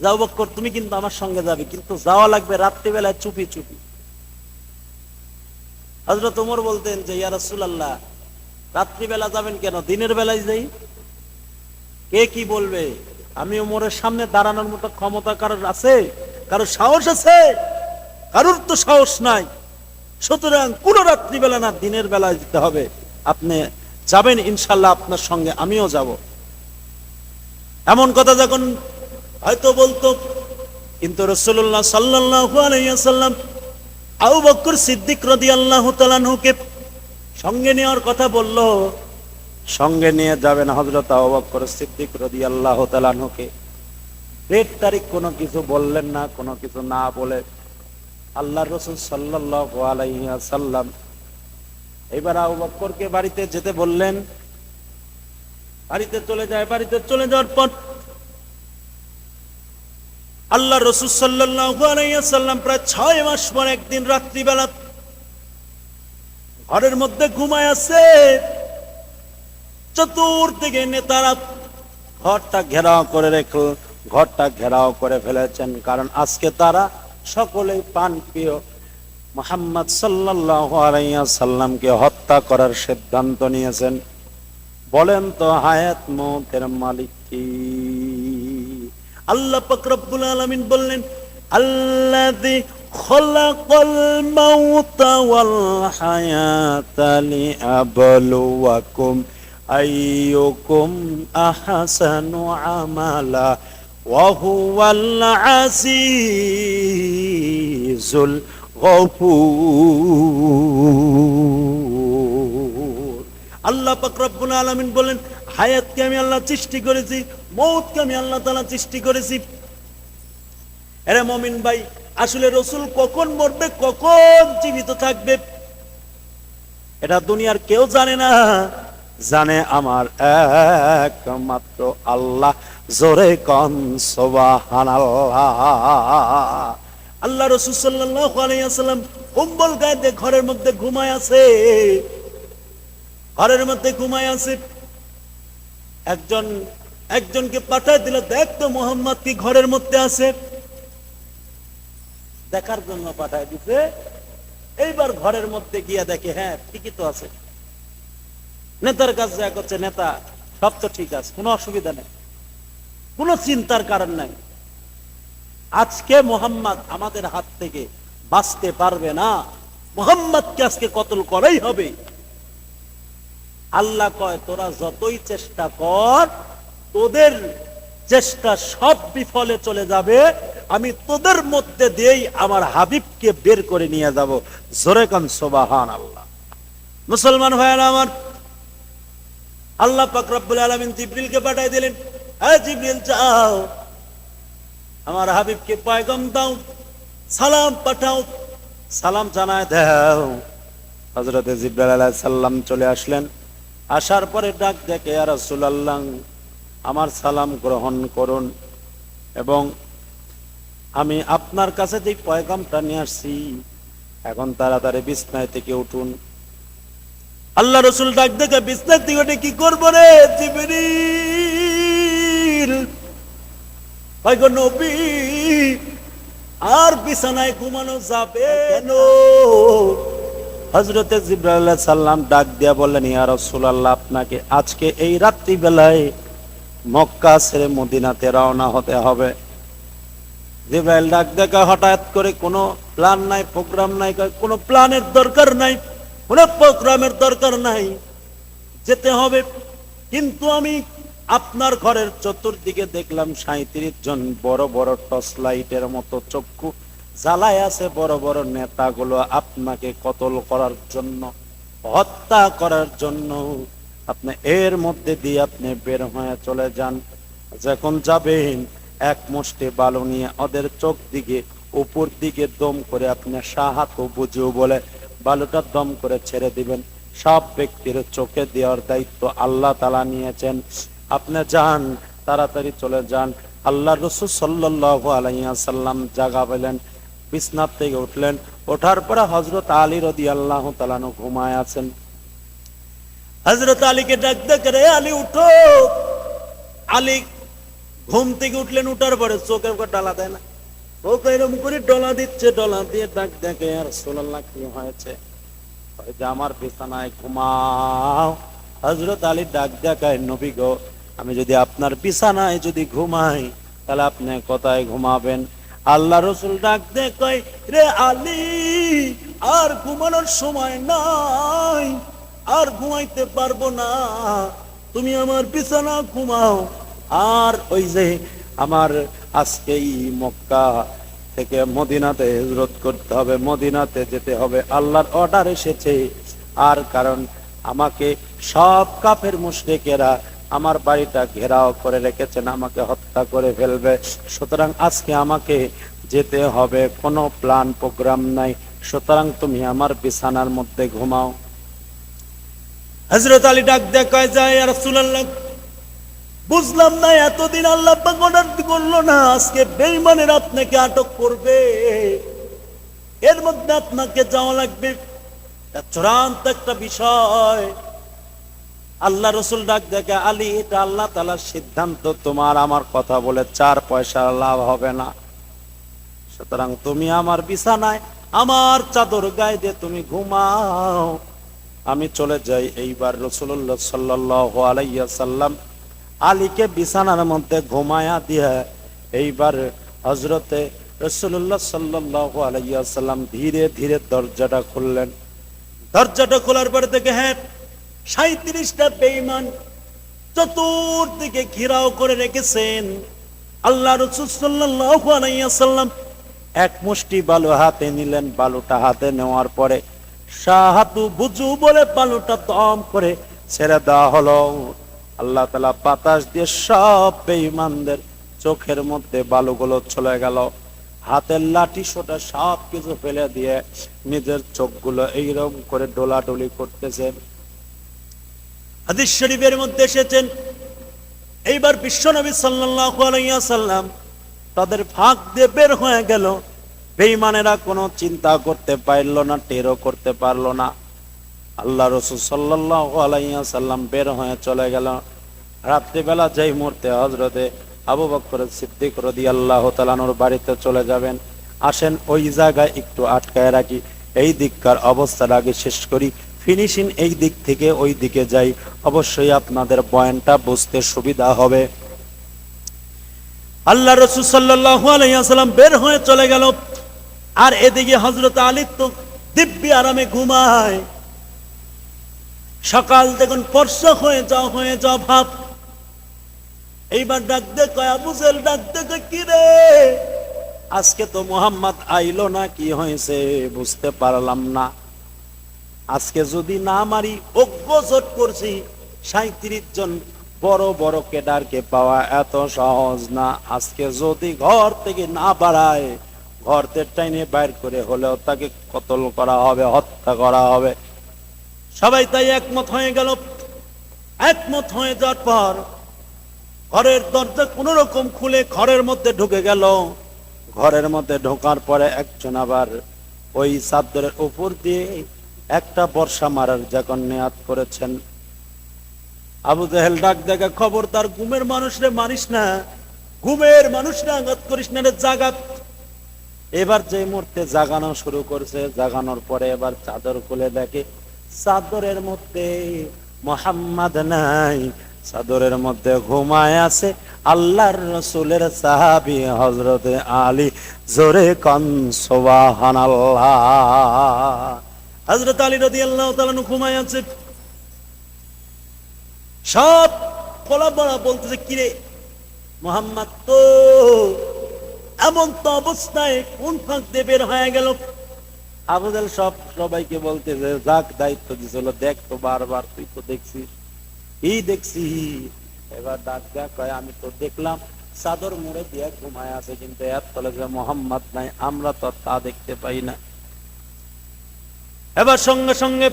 আবু বকর তুমি কিন্তু আমার সঙ্গে যাবে, কিন্তু যাওয়া লাগবে রাত্রিবেলায় চুপি চুপি। হযরত ওমর বলতেন যে ইয়া রাসূলুল্লাহ, রাত্রিবেলা যাবেন কেন, দিনের বেলায় যাই। কে কি বলবে? আমি ওমরের সামনে দাঁড়ানোর মতো ক্ষমতা কারোর আছে? কারোর সাহস আছে? কারোর তো সাহস নাই। সুতরাং কোন রাত্রিবেলা না, দিনের বেলায় যেতে হবে। আপনি যাবেন ইনশাল্লাহ, আপনার সঙ্গে আমিও যাব। এমন কথা যখন হয়তো বলতো, কিন্তু রাসূলুল্লাহ সাল্লাল্লাহু আলাইহি ওয়াসাল্লাম আবু বকর সিদ্দিক রাদিয়াল্লাহু তাআলা আনহুকে সঙ্গে নেওয়ার কথা বলল, সঙ্গে নিয়ে যাবেন হযরত আবু বকর সিদ্দিক রাদিয়াল্লাহু তাআলা আনহুকে। ডেট তারিখ কোনো কিছু বললেন না, কোনো কিছু না বলে আল্লাহর রাসূল সাল্লাল্লাহু আলাইহি ওয়াসাল্লাম এবার আবু বকরকে বাড়িতে যেতে বললেন। বাড়িতে চলে যায়। বাড়িতে চলে যাওয়ার পর আল্লাহর রাসূল সাল্লাল্লাহু আলাইহি ওয়াসাল্লাম প্রায় 6 মাস পর একদিন রাত্রিবেলা ঘরের মধ্যে ঘুমায় আছে। চতুর্দিকে নেতারা ঘরটা ঘেরাও করে রেখে, ঘরটা ঘেরাও করে ফেলেছেন, কারণ আজকে তারা সকলেই প্রাণপ্রিয় মুহাম্মদ সাল্লাল্লাহু আলাইহি ওয়াসাল্লামকে হত্যা করার সিদ্ধান্ত নিয়েছেন। বলেন তো হায়াত মওতের মালিক কি? আল্লাহ পাক রব্বুল আলামিন বললেন, আল্লাযী খালাকাল মাউতা ওয়াল হায়াতা লিয়াবলুয়াকুম আইয়ুকুম আহসানু আমালা ওয়া হুয়াল আজিজুল গফুর। আল্লাহ পাক রব্বুল আলামিন বলেন, হায়াতকে আমি আল্লাহ সৃষ্টি করেছি, মওতকে আমি আল্লাহ তাআলা সৃষ্টি করেছি। আরে মুমিন ভাই, আসলে রাসূল কখন মরবে, কখন জীবিত থাকবে, এটা দুনিয়ার কেউ জানে না, জানে আমার একমাত্র আল্লাহ। জোরে কোন সুবহানাল্লাহ। আল্লাহ রাসূল সাল্লাল্লাহু আলাইহি ওয়াসাল্লাম কম্বল গায়ে দিয়ে ঘরের মধ্যে ঘুমায় আছে। ঘরের মধ্যে ঘুমায় আছে। একজনকে পাঠায় দিল, দেখ তো মুহাম্মদ কি ঘরের মধ্যে আছে। দেখার জন্য পাঠায় দিছে। এইবার ঘরের মধ্যে গিয়া দেখে, হ্যাঁ ঠিকই তো আছে। নেতার কাছে এক হচ্ছে, নেতা সব তো ঠিক আছে, কোনো অসুবিধা নেই, কোনো চিন্তার কারণ নাই। আজকে মুহাম্মদ আমাদের হাত থেকে বাঁচতে পারবে না, মুহাম্মদকে আজকে কতল করাই হবে। আল্লাহ কয়, তোরা যতই চেষ্টা কর, তোদের চেষ্টা সব বিফলে চলে যাবে। আমি তোদের মধ্যে দিয়েই আমার হাবিবকে বের করে নিয়ে যাব। জোরে কান সুবহানাল্লাহ। মুসলমান ভাইরা আমার, আল্লাহ পাক রব্বুল আলামিন জিবরিলকে পাঠিয়ে দিলেন, এই জিবরিল যাও, আমার হাবিবকে পয়গাম দাও, সালাম পাঠাও, সালাম জানায় দাও। হযরত জিবরাইল আলাইহিস সালাম চলে আসলেন। আসার পরে ডাক দেখে, ইয়া রাসূলুল্লাহ, আমার সালাম গ্রহণ করুন, এবং আমি আপনার কাছে যে পয়গামটা নিয়ে আসছি, এখন তাড়াতাড়ি বিছনায় থেকে উঠুন। আল্লাহ রাসূল ডাক দেখে, বিছনা থেকে উঠে কি করব রে জিবরিল? কয় গো নবী, আর বিছানায় ঘুমানো যাবে কেন? হযরত জিবরাইল আলাইহিস সালাম ডাক দিয়া বললেন, ইয়া রাসূলুল্লাহ, আপনাকে আজকে এই রাত্রি বেলায় মক্কা ছেড়ে মদিনাতে রওনা হতে হবে। জিবরাইল ডাক দেখা, হঠাৎ করে কোনো প্ল্যান নাই, প্রোগ্রাম নাই। কোনো প্ল্যানের দরকার নাই, কোনো প্রোগ্রামের দরকার নাই, যেতে হবে। কিন্তু আমি আপনার ঘরের চতুর্দিকে দেখলাম 37 জন বড় বড় টর্চ লাইটের মতো চক্ষু জ্বালায় আছে বড় বড় নেতাগুলো আপনাকে কতল করার জন্য, হত্যা করার জন্য আপনি এর মধ্যে দিয়ে আপনি বের হয়ে চলে যান। যখন যাবেন এক মুষ্টি বালু নিয়ে ওদের চোখ দিকে উপর দিকে দম করে আপনি সাহাতু বুঝিও বলে বালুটা দম করে ছেড়ে দিবেন। সব ব্যক্তির চোখে দেওয়ার দায়িত্ব আল্লাহ তাআলা নিয়েছেন। আপনি যান, তাড়াতাড়ি চলে যান। আল্লাহ রাসূল সাল্লাল্লাহু আলাইহি ওয়াসাল্লাম জাগা পেলেন, বিছনা থেকে উঠলেন। ওঠার পরে হযরত আলী রাদিয়াল্লাহু তাআলা আনহু ঘুমায় আছেন। হযরত আলীকে ডাক করে, আলী উঠো। আলী ঘুম থেকে উঠলেন, উঠার পরে চোখের উপর ডালা দেয় না, চোখ এরকম করে ডলা দিচ্ছে, ডলা দিয়ে ডাক দেখে, ইয়া রাসূলুল্লাহ কি হয়েছে? যে আমার বিছানায় ঘুমাও। হযরত আলী ডাক দেখায়, নবী গো, আমি যদি আপনার বিছানায় যদি ঘুমাই তাহলে আপনি কোথায় ঘুমাবেন? আল্লাহ রাসূল ডাক দেখায়, রে আলী, আর ঘুমানোর সময় নাই, আর ঘুমাইতে পারবো না, তুমি আমার বিছানা ঘুমাও। আর ওই যে আমার আজকেই মক্কা থেকে মদিনাতে হিজরত করতে হবে, মদিনাতে যেতে হবে, আল্লাহর অর্ডার এসেছে। আর কারণ আমাকে সব কাফের মুশরিকেরা আমার বাড়িটা ঘেরাও করে রেখেছেন, আমাকে হত্যা করে ফেলবে, সুতরাং আজকে আমাকে যেতে হবে, কোনো প্ল্যান প্রোগ্রাম নাই, সুতরাং তুমি আমার বিছানার মধ্যে ঘুমাও। হযরত আলী ডাক দেখায় যায়, ইয়া রাসূলুল্লাহ, বুঝলাম না এতদিন আল্লাহ পাক অর্ডার করলো না, আজকে বেঈমানের আপনাকে আটক করবে, এর মধ্যে আপনাকে যাওয়া লাগবে, চূড়ান্ত একটা বিষয়। আল্লাহ রাসূল ডাক দেখে, আলী, এটা আল্লাহ তাআলার সিদ্ধান্ত, তোমার আমার কথা বলে 4 পয়সা লাভ হবে না, সুতরাং তুমি আমার বিছানায় আমার চাদর গায়ে দিয়ে তুমি ঘুমাও, আমি চলে যাই। এইবার রাসূলুল্লাহ সাল্লাল্লাহু আলাইহি ওয়াসাল্লাম আলীকে বিছানার মধ্যে ঘুমায়া দিয়ে এইবার হযরতে রাসূলুল্লাহ সাল্লাল্লাহু আলাইহি ওয়াসাল্লাম ধীরে ধীরে দরজাটা খুললেন। দরজাটা খোলার পরে দেখে, হ্যাঁ, 37টা বেঈমান চতুর্দিকে ঘেরাও করে রেখেছেন। আল্লাহ রাসূল সাল্লাল্লাহু আলাইহি ওয়াসাল্লাম এক মুষ্টি বালু হাতে নিলেন, বালুটা হাতে নেওয়ার পরে শাহাতু বুজু বলে বালুটা দম করে ছেড়ে দেওয়া হলো। আল্লাহ তাআলা বাতাস দিয়ে সব বেঈমানদের চোখের মধ্যে বালুগুলো চলে গেল। হাতের লাঠি সোটা সব কিছু ফেলে দিয়ে নিজের চোখগুলো এইরকম করে ডোলাডলি করতেছেন। হাদিস শরীফের মধ্যে এসেছেন, এইবার বিশ্বনবী সাল্লাল্লাহু আলাইহি ওয়াসাল্লাম তাদের ফাঁক দিয়ে বের হয়ে গেল। বেঈমানেরা কোনো চিন্তা করতে পারলো না, টেরও করতে পারলো না। আল্লাহ রাসূল সাল্লাল্লাহু আলাইহি ওয়াসাল্লাম বের হয়ে চলে গেল। রাত্রিবেলা যেই মুহূর্তে হযরতে আবু বকর সিদ্দিক রাদিয়াল্লাহু তাআলা আনহুর বাড়িতে চলে যাবেন, আসেন ওই জায়গায় একটু আটকায় রাখি, এই দিককার অবস্থাটা আগে শেষ করি, ফিনিশিং এই দিক থেকে ওই দিকে যাই, অবশ্যই আপনাদের বয়ানটা বুঝতে সুবিধা হবে। আল্লাহ রাসূল সাল্লাল্লাহু আলাইহি ওয়াসাল্লাম বের হয়ে চলে গেল। আর এদিকে হযরত আলী তো দিব্যি আরামে ঘুমায়। সকাল দেখুন ফর্সা হয়ে যাও ভাব। এইবার ডাক দে কয়, আবু জেহেল ডাক দে কয়, কি রে, আজকে তো মুহাম্মদ আইলো না, কি হয়েছে বুঝতে পারলাম না। আজকে যদি না মারি, অজ্ঞজট করছি, 37 জন বড় বড় কেডারকে পাওয়া এত সহজ না। আজকে যদি ঘর থেকে না বাড়ায়, ঘর থেকে টাইনে বাইর করে হলেও তাকে কতল করা হবে, হত্যা করা হবে। সবাই তাই একমত হয়ে গেল। একমত হয়ে যাওয়ার পর ঘরের দরজা কোন রকম খুলে ঘরের মধ্যে ঢুকে গেল। ঘরের মধ্যে ঢোকার পরে একজন আবার ওই চাদরের উপর দিয়ে একটা বর্ষা মারার যখন নিয়াত করেছেন, আবু জেহেল ডাক দেখে, খবরদার ঘুমের মানুষরে মারিস না, ঘুমের মানুষরে আঘাত করিস না, জাগাত। এবার যে মুহূর্তে জাগানো শুরু করছে, জাগানোর পরে এবার চাদর খুলে দেখে চাদরের মধ্যে মুহাম্মদ নাই, চাদরের মধ্যে ঘুমায় আছে আল্লাহর রাসূলের সাহাবী হযরতে আলী। জোরে কোন সুবহানাল্লাহ। হযরত আলী রাদিয়াল্লাহু তাআলা ঘুমায় আছে। সব বলা বলতেছে, কিরে মুহাম্মদ তো এমন তো অবস্থায় কোন ফাঁক দিয়ে বের হয়ে গেল? আবু জেহেল সবাইকে বলতেছে, যাক দায়িত্ব দিছিল, দেখ তো বারবার, তুই তো দেখছিস। কি দেখছি? এবার ডাক দেয়া কয়, আমি তো দেখলাম চাদর মুড়ে দিয়ে ঘুমায় আছে, কিন্তু এর তলে যে মোহাম্মদ নাই, আমরা তো তা দেখতে পাই না। এবার সঙ্গে সঙ্গে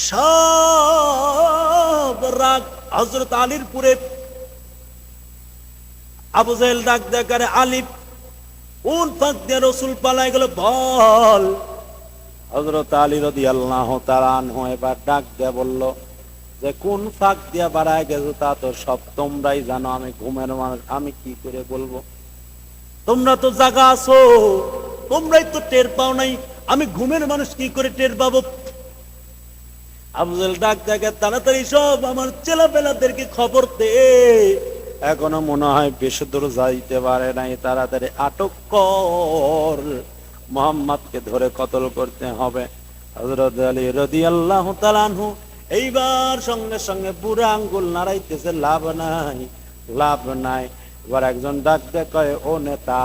সব রাগ হযরত আলীর পুরে। আবু জাহেল ডাক দেয়া করে, আলী কোন ফাঁক দিয়ে রাসূল পালায় গেল বল। হযরত আলী রাদিয়াল্লাহু তাআলা আনহু এবার ডাক দেয়া বলল যে কোন ফাঁক দিয়া বাড়ায় গেছো তা তো সব তোমরাই জানো, আমি ঘুমের মানুষ, আমি কি করে বলবো? তোমরা তো জাগা আছো, তোমরাই তো টের পাও নাই, আমি ঘুমের মানুষ কি করে টের পাবো? আবু জাহেল ডাক দেখে, তাড়াতাড়ি সব আমার ছেলেপেলাদেরকে খবর দে, এখনো মনে হয় বেশি দূর যাইতে পারে নাই, তাড়াতাড়ি আটক কর, মুহাম্মদকে ধরে কতল করতে হবে। হযরত আলী রাদিয়াল্লাহু তাআলা আনহু এইবার সঙ্গে সঙ্গে বুড়া আঙ্গুল নাড়াইতেছে, লাভ নাই, লাভ নাই। এবার একজন ডাক দেয়া কয়, ও নেতা,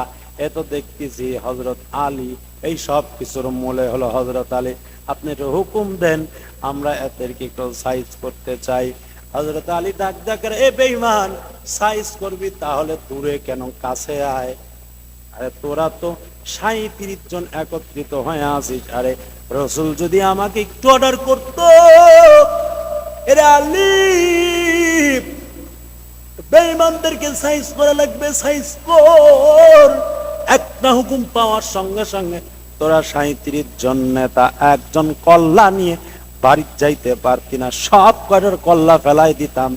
এ তো দেখতেছি হযরত আলী, এই সব কিছুর মূলে হলো হযরত আলী, আপনি একটু হুকুম দেন, আমরা এদেরকে একটু সাইজ করতে চাই। হযরত আলী ডাক দেয়া করে, এ বেঈমান, সাইজ করবি তাহলে দূরে কেন, কাছে আয়। আরে তোরা তো 37 জন একত্রিত হয়ে আছিস, আরে রাসূল যদি আমাকে একটু অর্ডার করতো, এরে আলী বেঈমানদেরকে সাইজ করা লাগবে, সাইজ কর। একটা হুকুম পাওয়ার সঙ্গে সঙ্গে তোরা 37 জন নেতা একজন কল্লা নিয়ে বাড়ি যাইতে পারতি না, সব কয়টার কল্লা ফেলাই দিতাম।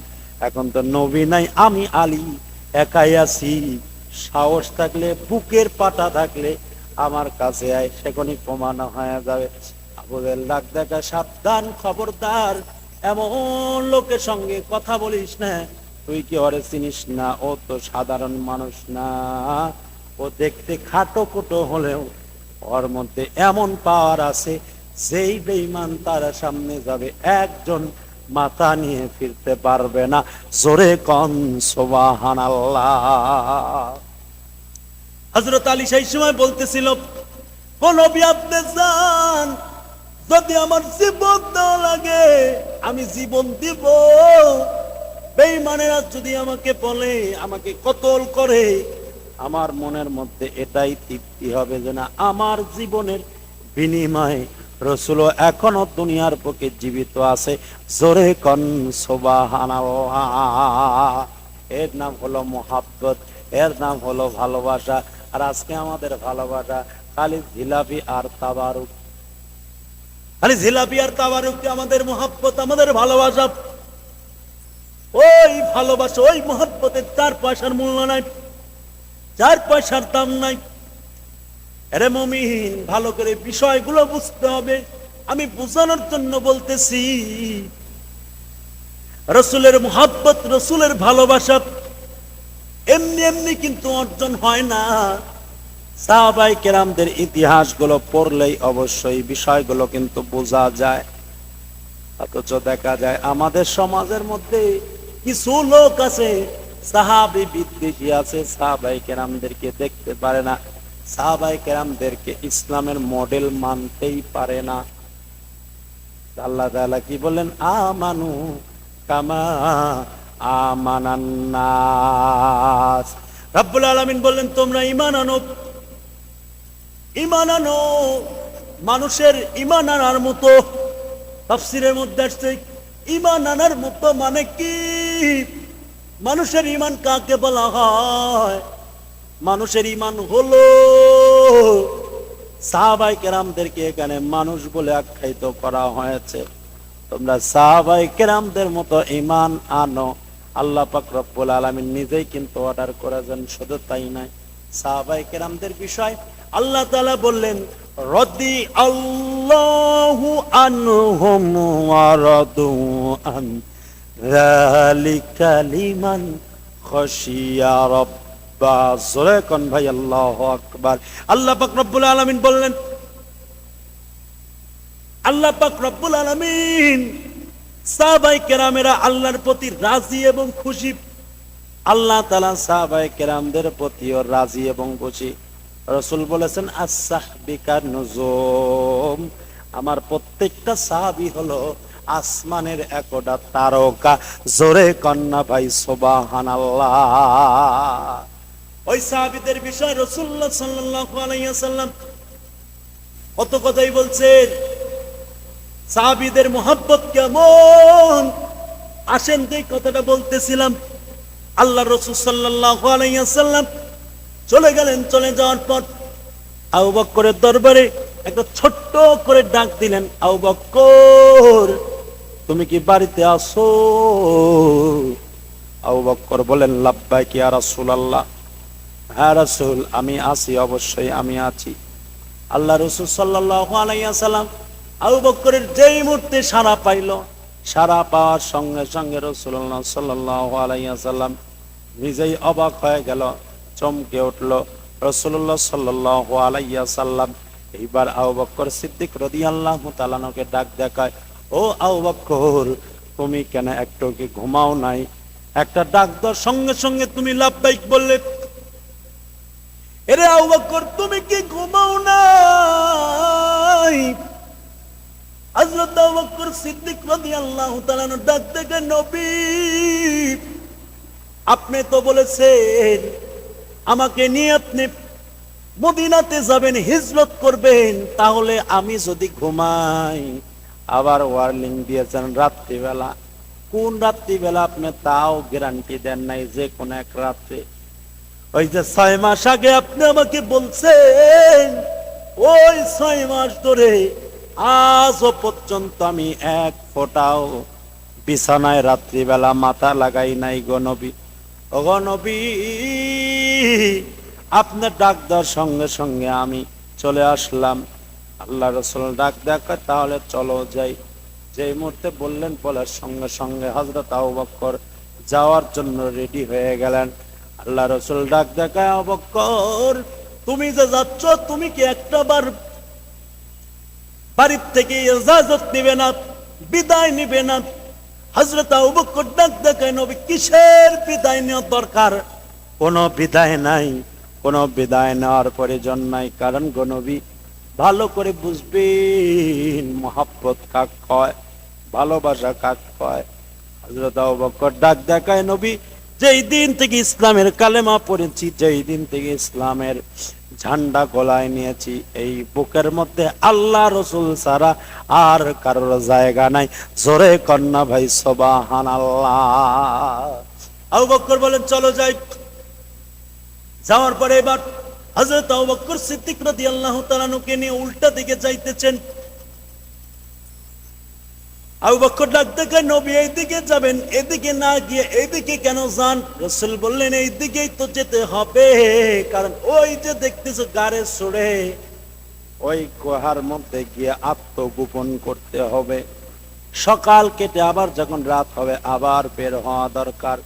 এখন তো নবী নাই, আমি আলী একাই আছি, সাহস থাকলে, বুকের পাটা থাকলে আমার কাছে আয়, সেখানে প্রমাণ হয়ে যাবে। আবু জাহেল ডাক দেখা, সাবধান, খবরদার, এমন লোকের সঙ্গে কথা বলিস না, তুই কি ওরে চিনিস না? ও তো সাধারণ মানুষ না, ও দেখতে খাটো কুটো হলেও ওর মধ্যে এমন পাওয়ার আছে, যেই বেঈমান তার সামনে যাবে একজন মাথা নিয়ে ফিরতে পারবে না। জোরে কন সুবহানাল্লাহ। হযরত আলী সেই সময় বলতেছিল, ও নবী, আপনি যান, যদি আমার জীবন দেওয়া লাগে আমি জীবন দিব, বেঈমানেরা যদি আমাকে বলে, আমাকে কতল করে, আমার মনের মধ্যে এটাই তৃপ্তি হবে যে না, আমার জীবনের বিনিময়ে রাসূল এখনো দুনিয়ার বুকে জীবিত আছে। জোরে কন সুবহানাল্লাহ। এর নাম হলো মুহাব্বত, এর নাম হলো ভালোবাসা। আর আজকে আমাদের ভালোবাসা খালি জিলাপি আর তাবারুক, খালি জিলাপি আর তাবারুক, আমাদের মুহাব্বত, আমাদের ভালোবাসা। ওই ভালোবাসা, ওই মুহাব্বতের 4 পয়সার মূল্য নাই, 4 পয়সার দাম নাই। আরে মুমিন, ভালো করে বিষয়গুলো বুঝতে হবে, আমি বোঝানোর জন্য বলতেছি। রাসূলের মুহাব্বত, রাসূলের ভালোবাসা এমনি এমনি কিন্তু অর্জন হয় না। সাহাবায়ে কেরামদের ইতিহাসগুলো পড়লেই অবশ্যই বিষয়গুলো কিন্তু বোঝা যায়। অথচ দেখা যায় আমাদের সমাজের মধ্যে কিছু লোক আছে, সাহাবী বিদ্বেষী আছে, সাহাবায়ে কেরামদেরকে দেখতে পারে না, সাহাবায়ে কেরামদেরকে ইসলামের মডেল মানতেই পারে না। আল্লাহ তাআলা কি বলেন? আমানু কামা আমানান নাস। রব্বুল আলামিন বললেন, তোমরা ঈমান আনো, ঈমান আনো মানুষের ঈমান আনার মতো। তাফসীরের মধ্যে আসছে ঈমান আনার মতো মানে কি? মানুষের ঈমান কাকে বলা হয়? মানুষের ঈমান হলো, সাহাবায়ে কেরামদেরকে এখানে মানুষ বলে আখ্যায়িত করা হয়েছে। তোমরা সাহাবায়ে কেরামদের মতো ঈমান আনো। আল্লাহ পাক রব্বুল আলামিন নিজেই কিন্তু অর্ডার করেছেন। শুধু তাই নয়, সাহাবায়ে কেরামদের বিষয় আল্লাহ তাআলা বললেন, রাদি আল্লাহু আনহুম ওয়া রাদু আন যালিকা লিমান খাশিয়া রাব্বা। জোরে কোন ভাই আল্লাহু আকবার। আল্লাহ পাক রব্বুল আলামিন বললেন, আল্লাহ পাক রব্বুল আলামিন সাহাবায়ে কেরামেরা আল্লাহর প্রতি রাজি এবং খুশি। আল্লাহ তাআলা সাহাবায়ে কেরামদের প্রতিও রাজি এবং খুশি। রাসূল বলেছেন, আস-সাহবিকা নুজুম, আমার প্রত্যেকটা সাহাবী হলো আসমানের একটা তারকা। জোরে কন্যা ভাই সুবহানাল্লাহ। ওই সাহাবীদের বিষয় রাসূলুল্লাহ সাল্লাল্লাহু আলাইহি ওয়াসাল্লাম কত কথাই বলছেন। সাহাবীদের মোহাব্বত কেমন, আসেন এই কথাটা বলতেছিলাম। আল্লাহ রাসূল সাল্লাল্লাহু আলাইহি ওয়াসাল্লাম চলে গেলেন। চলে যাওয়ার পর আবু বকরের দরবারে একটা ছোট্ট করে ডাক দিলেন, আবু বকর তুমি কি বাড়িতে আছো? আবু বকর বলেন, লাব্বাইক ইয়া রাসূলুল্লাহ, হ্যাঁ রাসূল আমি আছি, অবশ্যই আমি আছি। আল্লাহ রাসূল সাল্লাল্লাহু আলাইহি ওয়াসাল্লাম আবু বকরের যেই মুহূর্তে সাড়া পাইল, সাড়া পাওয়ার সঙ্গে সঙ্গে রাসূলুল্লাহ সাল্লাল্লাহু আলাইহি ওয়াসাল্লাম নিজেই অবাক হয়ে গেল, চমকে উঠল। রাসূলুল্লাহ সাল্লাল্লাহু আলাইহি ওয়াসাল্লাম এইবার আবু বকর সিদ্দিক রাদিয়াল্লাহু তাআলা কে ডাক দেখায়, ও আবু বকর তুমি কেন একটু কি ঘুমাও নাই? একটা ডাক দেওয়ার সঙ্গে সঙ্গে তুমি লাব্বাইক বললে। এরে আবু বকর তুমি কি ঘুমাও নাই? হযরত আবু বকর সিদ্দিক রাদিয়াল্লাহু তাআলা ডাক দেখে, নবী আপনি তো বলেছেন আমাকে নিয়ে আপনি মদিনাতে যাবেন, হিজরত করবেন, তাহলে আমি যদি ঘুমাই, আবার ওয়ার্নিং দিয়েছেন রাত্রিবেলা। কোন রাত্রিবেলা আপনি তাও গ্যারান্টি দেন নাই, যে কোন এক রাত্রে। ওই যে 6 মাস আগে আপনি আমাকে বলছেন, ওই 6 মাস ধরে আজও পর্যন্ত আমি এক ফোঁটাও বিছানায় রাত্রিবেলা মাথা লাগাই নাই গো নবী। ও গো নবী আপনার ডাক দেওয়ার সঙ্গে সঙ্গে আমি চলে আসলাম। আল্লাহ রাসূল ডাক দেখায়, তাহলে চলো যাই। যেই মুহূর্তে বললেন, বলার সঙ্গে সঙ্গে হযরত আবু বকর যাওয়ার জন্য রেডি হয়ে গেলেন। আল্লাহ রাসূল ডাক দেখায়, আবু বকর তুমি যে যাচ্ছ, তুমি কি একটা বার বাড়ির থেকে ইজাজত নিবে না, বিদায় নিবে না? হযরত আবু বকর ডাক দেখায়, নবী কিসের বিদায় নেওয়ার দরকার? কোনো বিদায় নাই, কোনো বিদায় নেওয়ার প্রয়োজন নাই। কারণ গো নবী ভালো করে বুঝবেন মহব্বত কাক কয়, ভালোবাসা কাক কয়। হযরত আবু বকর ডাক দেখায়, নবী যেই দিন থেকে ইসলামের কালেমা পড়েছি, যেই দিন থেকে ইসলামের ঝান্ডা গলায় নিয়েছি, এই বুকের মধ্যে আল্লাহ রাসূল ছাড়া আর কারোর জায়গা নাই। জোরে কন্যা ভাই সুবহানাল্লাহ। আবু বকর বলেন, চলো যাই। যাওয়ার পরে এবার হযরত আবু বকর সিদ্দিক রাদিয়াল্লাহু তাআলা কে নিয়ে উল্টা দিকে যাইতেছেন। আবু বকর ডাক দেখায়, নবী এইদিকে যাবেন, এদিকে না গিয়ে এইদিকে কেন যান? রাসূল বললেন, এইদিকেই তো যেতে হবে, কারণ ওই যে দেখতেছো গাড়ে চড়ে ওই গুহার মধ্যে গিয়ে আত্মগোপন করতে হবে। সকাল কেটে আবার যখন রাত হবে আবার বের হওয়া দরকার,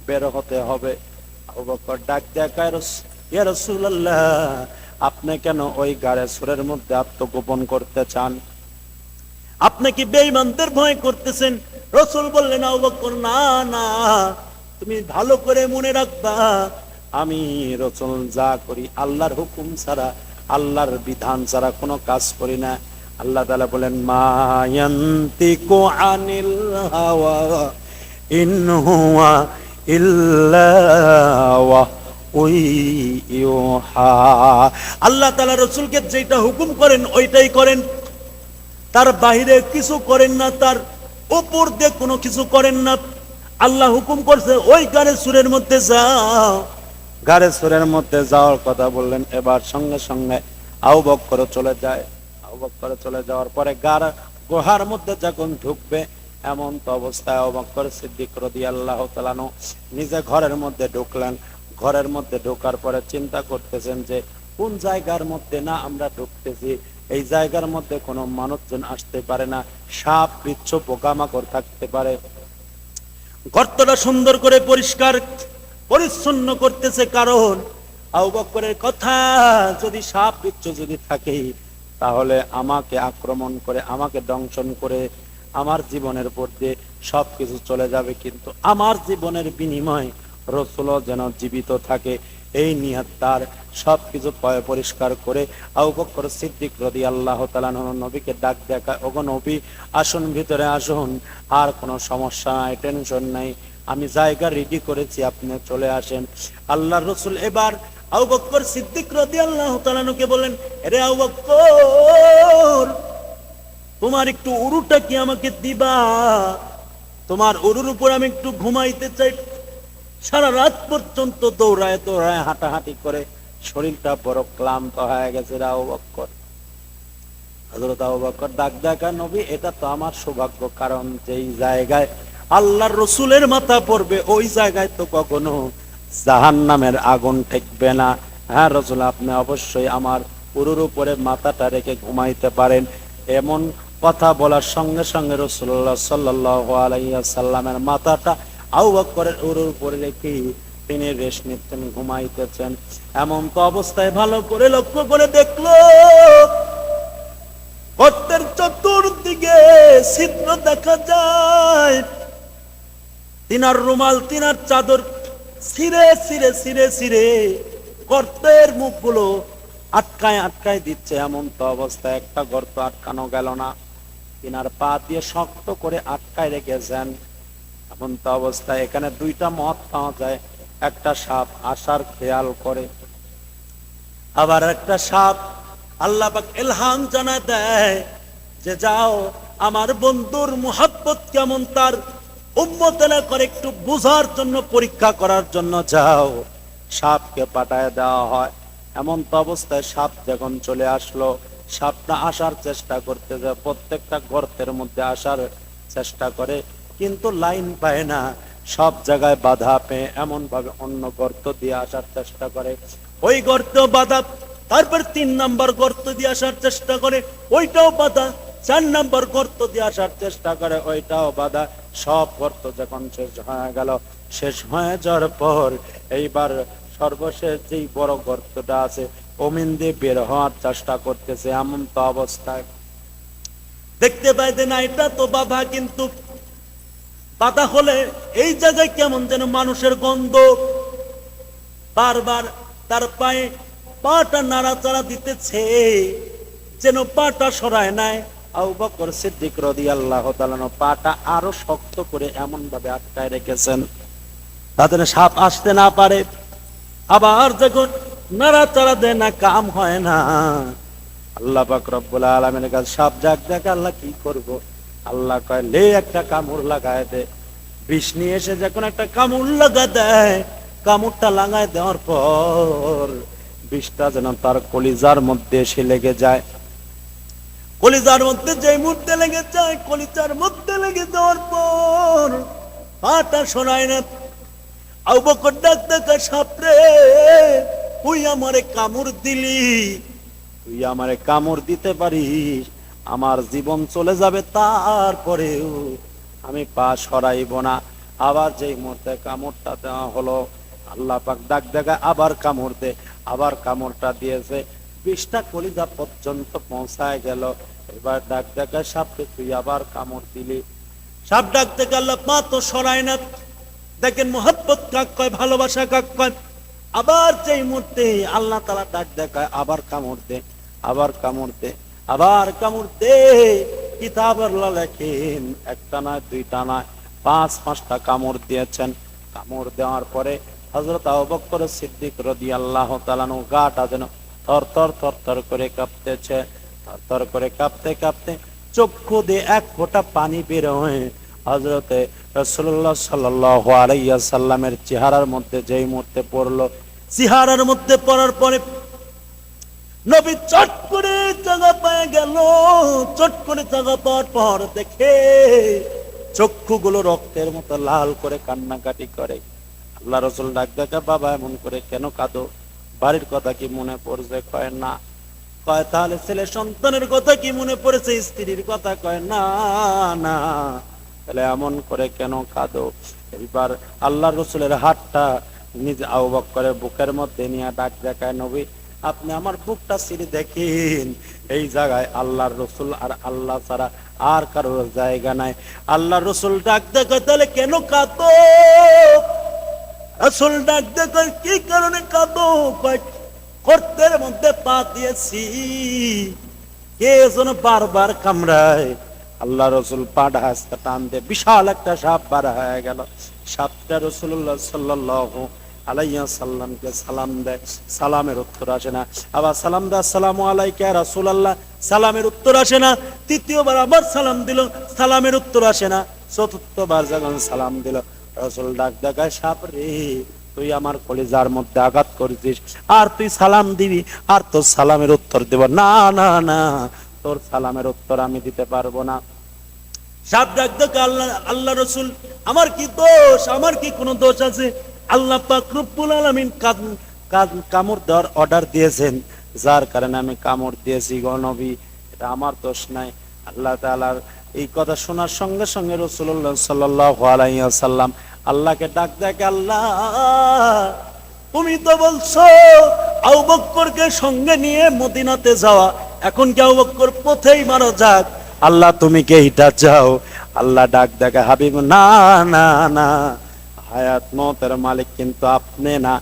বের হতে হবে। আবু বকর ডাক দেখায়, ইয়া রাসূলুল্লাহ আপনি কেন ওই গাড়ে চড়ের মধ্যে আত্মগোপন করতে চান? আপনি কি বেঈমানদের ভয় করতেছেন? রাসূল বললেন, আবু বকর না না, তুমি ভালো করে মনে রাখবা, আমি রাসূল যা করি আল্লাহর হুকুম ছাড়া, আল্লাহর বিধান ছাড়া কোনো কাজ করি না। আল্লাহ তাআলা বলেন, মা ইয়ান্তিকু আনিল হাওয়া ইন হুয়া ইল্লা ওয়াহয়ুহা। আল্লাহ তাআলা রাসূলকে যেটা হুকুম করেন ওইটাই করেন, তার বাইরে কিছু করেন না, তার উপর দিয়ে কোনো কিছু করেন না। আল্লাহ হুকুম করছে ওই গাড়ে সুরের মধ্যে যাও, গাড়ে সুরের মধ্যে যাওয়ার কথা বললেন। এবার সঙ্গে সঙ্গে আবু বকর চলে যায়। আবু বকর চলে যাওয়ার পরে গুহার মধ্যে যখন ঢুকবে, এমন তো অবস্থায় আবু বকর সিদ্দিক রাদিয়াল্লাহু তাআলা নিজে ঘরের মধ্যে ঢুকলেন। ঘরের মধ্যে ঢোকার পরে চিন্তা করতেছেন যে কোন জায়গার মধ্যে না আমরা ঢুকতেছি, এই জায়গার মধ্যে কোনো মানুষজন আসতে পারে না, সাপ বিচ্ছু পোকামাকড় থাকতে পারে। গর্তটা সুন্দর করে পরিষ্কার পরিচ্ছন্ন করতেছে, কারণ আবু বকরের কথা, যদি সাপ বিচ্ছু যদি থাকে তাহলে আমাকে আক্রমণ করে, আমাকে দংশন করে আমার জীবনের উপর দিয়ে সবকিছু চলে যাবে, কিন্তু আমার জীবনের বিনিময় রাসূল যেন জীবিত থাকে এই নিয়ত তার সবকিছু পরিষ্কার করে আবু বকর সিদ্দিক রাদিয়াল্লাহু তাআলা নবীকে ডাক দেখা, ওগো নবী আসুন, ভিতরে আসুন, আর কোনো সমস্যা নাই, টেনশন নাই, আমি জায়গা রেডি করেছি, আপনি চলে আসেন। আল্লাহর রাসূল এবার আবু বকর সিদ্দিক রাদিয়াল্লাহু তাআলাকে বলেন, আরে আবু বকর, তোমার একটু উরুটা কি আমাকে দিবা? তোমার উরুর উপর আমি একটু ঘুমাইতে চাই। সারা রাত পর্যন্ত দৌড়ায় দৌড়ায় হাঁটাহাঁটি করে শরীরটা বড় ক্লান্ত হয়ে গেছে। আবু বকর, হযরত আবু বকর ডাক দেখা, নবী এটা তো আমার সৌভাগ্য, কারণ যেই জায়গায় আল্লাহর রসুলের মাথা পড়বে ওই জায়গায় তো কখনো জাহান্নামের আগুন ঠেকবে না। হ্যাঁ রাসূল, আপনি অবশ্যই আমার উরুর উপরে মাথাটা রেখে ঘুমাইতে পারেন। এমন কথা বলার সঙ্গে সঙ্গে রাসূলুল্লাহ সাল্লাল্লাহু আলাইহি ওয়াসাল্লামের মাথাটা আবু বকরের উরুর উপরে রেখে তিনি রেস্ট নিচ্ছেন, ঘুমাইতেছেন। এমন তো অবস্থায় ভালো করে লক্ষ্য করে দেখলো গর্তের চতুর্দিকে ছিদ্র দেখা যায়। তিনার রুমাল, তিনার চাদর ছিঁড়ে ছিঁড়ে ছিঁড়ে ছিঁড়ে গর্তের মুখগুলো আটকায় আটকায় দিচ্ছে। এমন তো অবস্থায় একটা গর্ত আটকানো গেল না, তিনার পা দিয়ে শক্ত করে আটকায় রেখেছেন। এমন তো অবস্থায় এখানে দুইটা মত পাওয়া যায়, একটা সাপ আসার খেয়াল করে, আবার একটা সাপ আল্লাহ পাক ইলহাম জানা দেয় যে যাও আমার বন্ধুর মুহাব্বত কেমন তার উম্মতেরা করে একটু বুঝার জন্য, পরীক্ষা করার জন্য যাও। সাপকে পাঠায় দেওয়া হয়। এমন তো অবস্থায় সাপ যখন চলে আসলো, সাপটা আসার চেষ্টা করতে যায়, প্রত্যেকটা গর্তের মধ্যে আসার চেষ্টা করে, কিন্তু লাইন পায় না, সব জায়গায় বাধা পেয়ে এমন ভাবে অন্য গর্ত দিয়ে আসার চেষ্টা করে, ওই গর্ত বাধা। তারপর 3 নাম্বার গর্ত দিয়ে আসার চেষ্টা করে, ওইটাও বাধা। 4 নাম্বার গর্ত দিয়ে আসার চেষ্টা করে, ওইটাও বাধা। সব গর্ত যখন শেষ হয়ে গেল, শেষ হয়ে যাওয়ার পর এইবার সর্বশেষ যেই বড় গর্তটা আছে ওমিন দিয়ে বের হওয়ার চেষ্টা করতেছে। এমন তো অবস্থায় দেখতে পাই যে না, এটা তো বাধা, কিন্তু বাধা হলে এই জায়গায় কেমন যেন মানুষের গন্ধ। বারবার তার পায়ে পাটা নাড়াচাড়া দিতেছে, যেন পাটা সরায় নাই। আবু বকর সিদ্দিক রাদিয়াল্লাহু তাআলা পাটা আরো শক্ত করে এমন ভাবে আটকায় রেখেছেন তাদের সাপ আসতে না পারে। আবার যখন নাড়াচাড়া দেয় না, কাম হয় না, আল্লাহ পাক রব্বুল আলামিনের কাছে সাপ ডাক দেখে, আল্লাহ কি করব? আল্লাহ কয়, লে একটা কামড় লাগায় দে। বিষ নিয়ে এসে যখন একটা কামড় লাগা দেয়, কামড়টা লাগায় দেওয়ার পর বিষটা যেন তার কলিজার মধ্যে এসে লেগে যায়। কলিজার মধ্যে যে মুহূর্তে লেগে যায়, কলিজার মধ্যে লেগে যাওয়ার পর পাটা শোনায় না। আবু বকর ডাক দেখা, সাপরে তুই আমারে কামড় দিলি, তুই আমারে কামড় দিতে পারিস, আমার জীবন চলে যাবে, তারপরেও আমি পা সরাইব না। আবার যেই মুহূর্তে কামড়টা দেওয়া হলো, আল্লাহ পাক ডাক দেখা, আবার কামড় দে। আবার কামড়টা দিয়েছে, বিষটা কলিজা পর্যন্ত পৌঁছায় গেল। এবার ডাক দেখা, সাপকে তুই আবার কামড় দিলি। সাপ ডাক থেকে, আল্লাহ পা তো সরায় না। দেখেন মোহাব্বত কাক কয়, ভালোবাসা কাক কয়। আবার যেই মুহূর্তে আল্লাহ তাআলা ডাক দেখায়, আবার কামড় দে, আবার কামড় দে, আবার কামড় দে। কিতাবের লেখেন একটা না, দুইটা না, 5-5টা কামড় দিয়েছেন। কামড় দেওয়ার পরে হযরত আবু বকর সিদ্দিক রাদিয়াল্লাহু তাআলা গাটা যেন থরথর থরথর করে কাঁপতেছে। থরথর করে কাঁপতে কাঁপতে চক্ষু দিয়ে এক ফোঁটা পানি বের হয়ে হযরতে রাসূলুল্লাহ সাল্লাল্লাহু আলাইহি ওয়াসাল্লামের চেহারার মধ্যে যেই মুহূর্তে পড়লো, চেহারার মধ্যে পড়ার পরে নবী চট করে জায়গা পেয়ে গেল। চট করে জায়গা পাওয়ার পর দেখে চক্ষুগুলো রক্তের মতো লাল করে কান্নাকাটি করে। আল্লাহ রাসূল ডাক দেখা, বাবা এমন করে কেন কাঁদো? বাড়ির কথা কি মনে পড়ছে? কয় না। কয় তাহলে ছেলে সন্তানের কথা কি মনে পড়েছে? স্ত্রীর কথা? কয় না না। তাহলে এমন করে কেন কাঁদো? এবার আল্লাহ রাসূলের হাতটা নিজে আবু বকরের বুকের মধ্যে নিয়ে ডাক দেখায়, নবী আপনি আমার বুকটা ছিঁড়ে দেখেন, এই জায়গায় আল্লাহর রাসূল আর আল্লাহ ছাড়া আর কারোর জায়গা নাই। আল্লাহর রাসূল ডাক দেখায়, তাহলে কেন কাঁদো? রাসূল ডাক দিয়ে কয়, কি কারণে কাঁদো? কয়, গর্তের মধ্যে পা দিয়েছি, কে যেন বারবার কামড়ায়। আল্লাহ রসুল পাটা হাসতে টান দিয়ে বিশাল একটা সাপ বার হয়ে গেল। সাপটা রাসূলুল্লাহ সাল্লাল্লাহু আলাইহি সাল্লামকে সালাম দেয়, সালামের উত্তর আসে না। আবার সালাম দেয়, আসসালামু আলাইকা ইয়া রাসূলুল্লাহ, সালামের উত্তর আসে না। তৃতীয়বার আবার সালাম দিল, সালামের উত্তর আসে না। চতুর্থবার যখন সালাম দিল, রাসূল ডাক দেখায়, সাপ রে, তুই আমার কলিজার মধ্যে আঘাত করেছিস, আর তুই সালাম দিবি, আর তোর সালামের উত্তর দেব না, না না, তোর সালামের উত্তর আমি দিতে পারবো না। সাপ ডাক দেখে, আল্লাহ আল্লাহ রসুল, আমার কি দোষ? আমার কি কোনো দোষ আছে? আল্লাহ পাক রব্বুল আলামিন কামড় দেওয়ার অর্ডার দিয়েছেন, যার কারণে আমি কামড় দিয়েছি গো নবী, এটা আমার দোষ নাই। আল্লাহ তাআলার এই কথা শোনার সঙ্গে সঙ্গে রাসূলুল্লাহ সাল্লাল্লাহু আলাইহি ওয়াসাল্লাম আল্লাহকে ডাক দেখে, আল্লাহ, তুমি তো বলছো আবু বকরকে সঙ্গে নিয়ে মদিনাতে যাওয়া, এখন কি আবু বকর পথেই মারা যাক? আল্লাহ তুমি কে এটা চাও? আল্লাহ ডাক দেখে, হাবিব, না না না, হায়াত মতের মালিক কিন্তু আপনি না,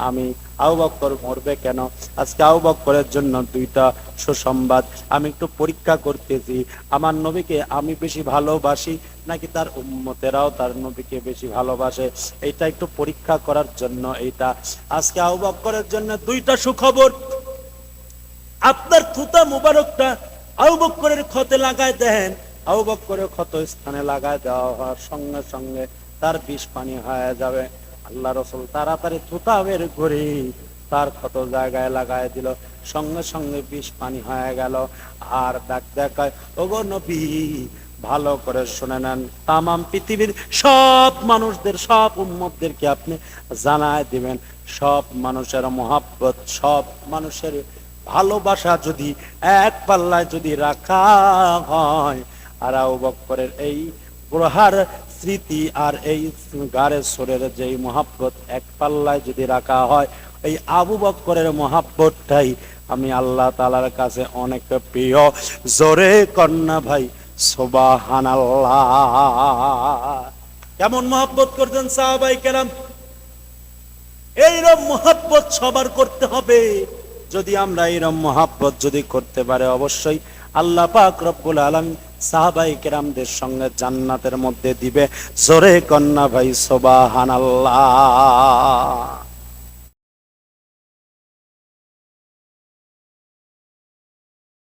আমি। আবু বকর মরবে কেন? আজকে আবু বকরের জন্য দুইটা সুসংবাদ। আমি একটু পরীক্ষা করতেছি, আমার নবীকে আমি বেশি ভালোবাসি নাকি তার উম্মতেরাও তার নবীকে বেশি ভালোবাসে, এটা একটু পরীক্ষা করার জন্য এইটা। আজকে আবু বকরের জন্য দুইটা সুখবর। আপনার থুতা মুবারকটা আবু বকরের ক্ষতে লাগায় দেন, আবু বকরের ক্ষত স্থানে লাগায় দেওয়া হওয়ার সঙ্গে সঙ্গে তার বিষ পানি হয়ে যাবে। আল্লাহ রসুল তাড়াতাড়ি থুতা বের করে তার ক্ষত জায়গায় লাগায় দিল, সঙ্গে সঙ্গে বিষ পানি হয়ে গেল। আর ডাক দেখায়, ওগো নবী, ভালো করে শুনে নেন, তামাম পৃথিবীর সব মানুষদের, সব উম্মতদেরকে আপনি জানায় দিবেন, সব মানুষের মহাব্বত, সব মানুষের ভালোবাসা যদি এক পাল্লায় যদি রাখা হয়, আর আবু বকরের এই বুড়হার স্মৃতি আর এই গারে সোরের যেই মহাব্বত এক পাল্লায় যদি রাখা হয়, এই আবু বকরের মহাব্বতটাই আমি আল্লাহ তাআলার কাছে অনেক প্রিয়। জোরে কন্যা ভাই সুবহানাল্লাহ। কেমন মহাব্বত করতেন সাহাবায়ে কেরাম? এইরকম মহাব্বত সবার করতে হবে। যদি আমরা এইরকম মহাব্বত যদি করতে পারে, অবশ্যই আল্লাহ পাক রব্বুল আলামিন সাহাবায়ে কেরামদের সঙ্গে জান্নাতের মধ্যে দিবে। জোরে কন্যা ভাই সুবহানাল্লাহ।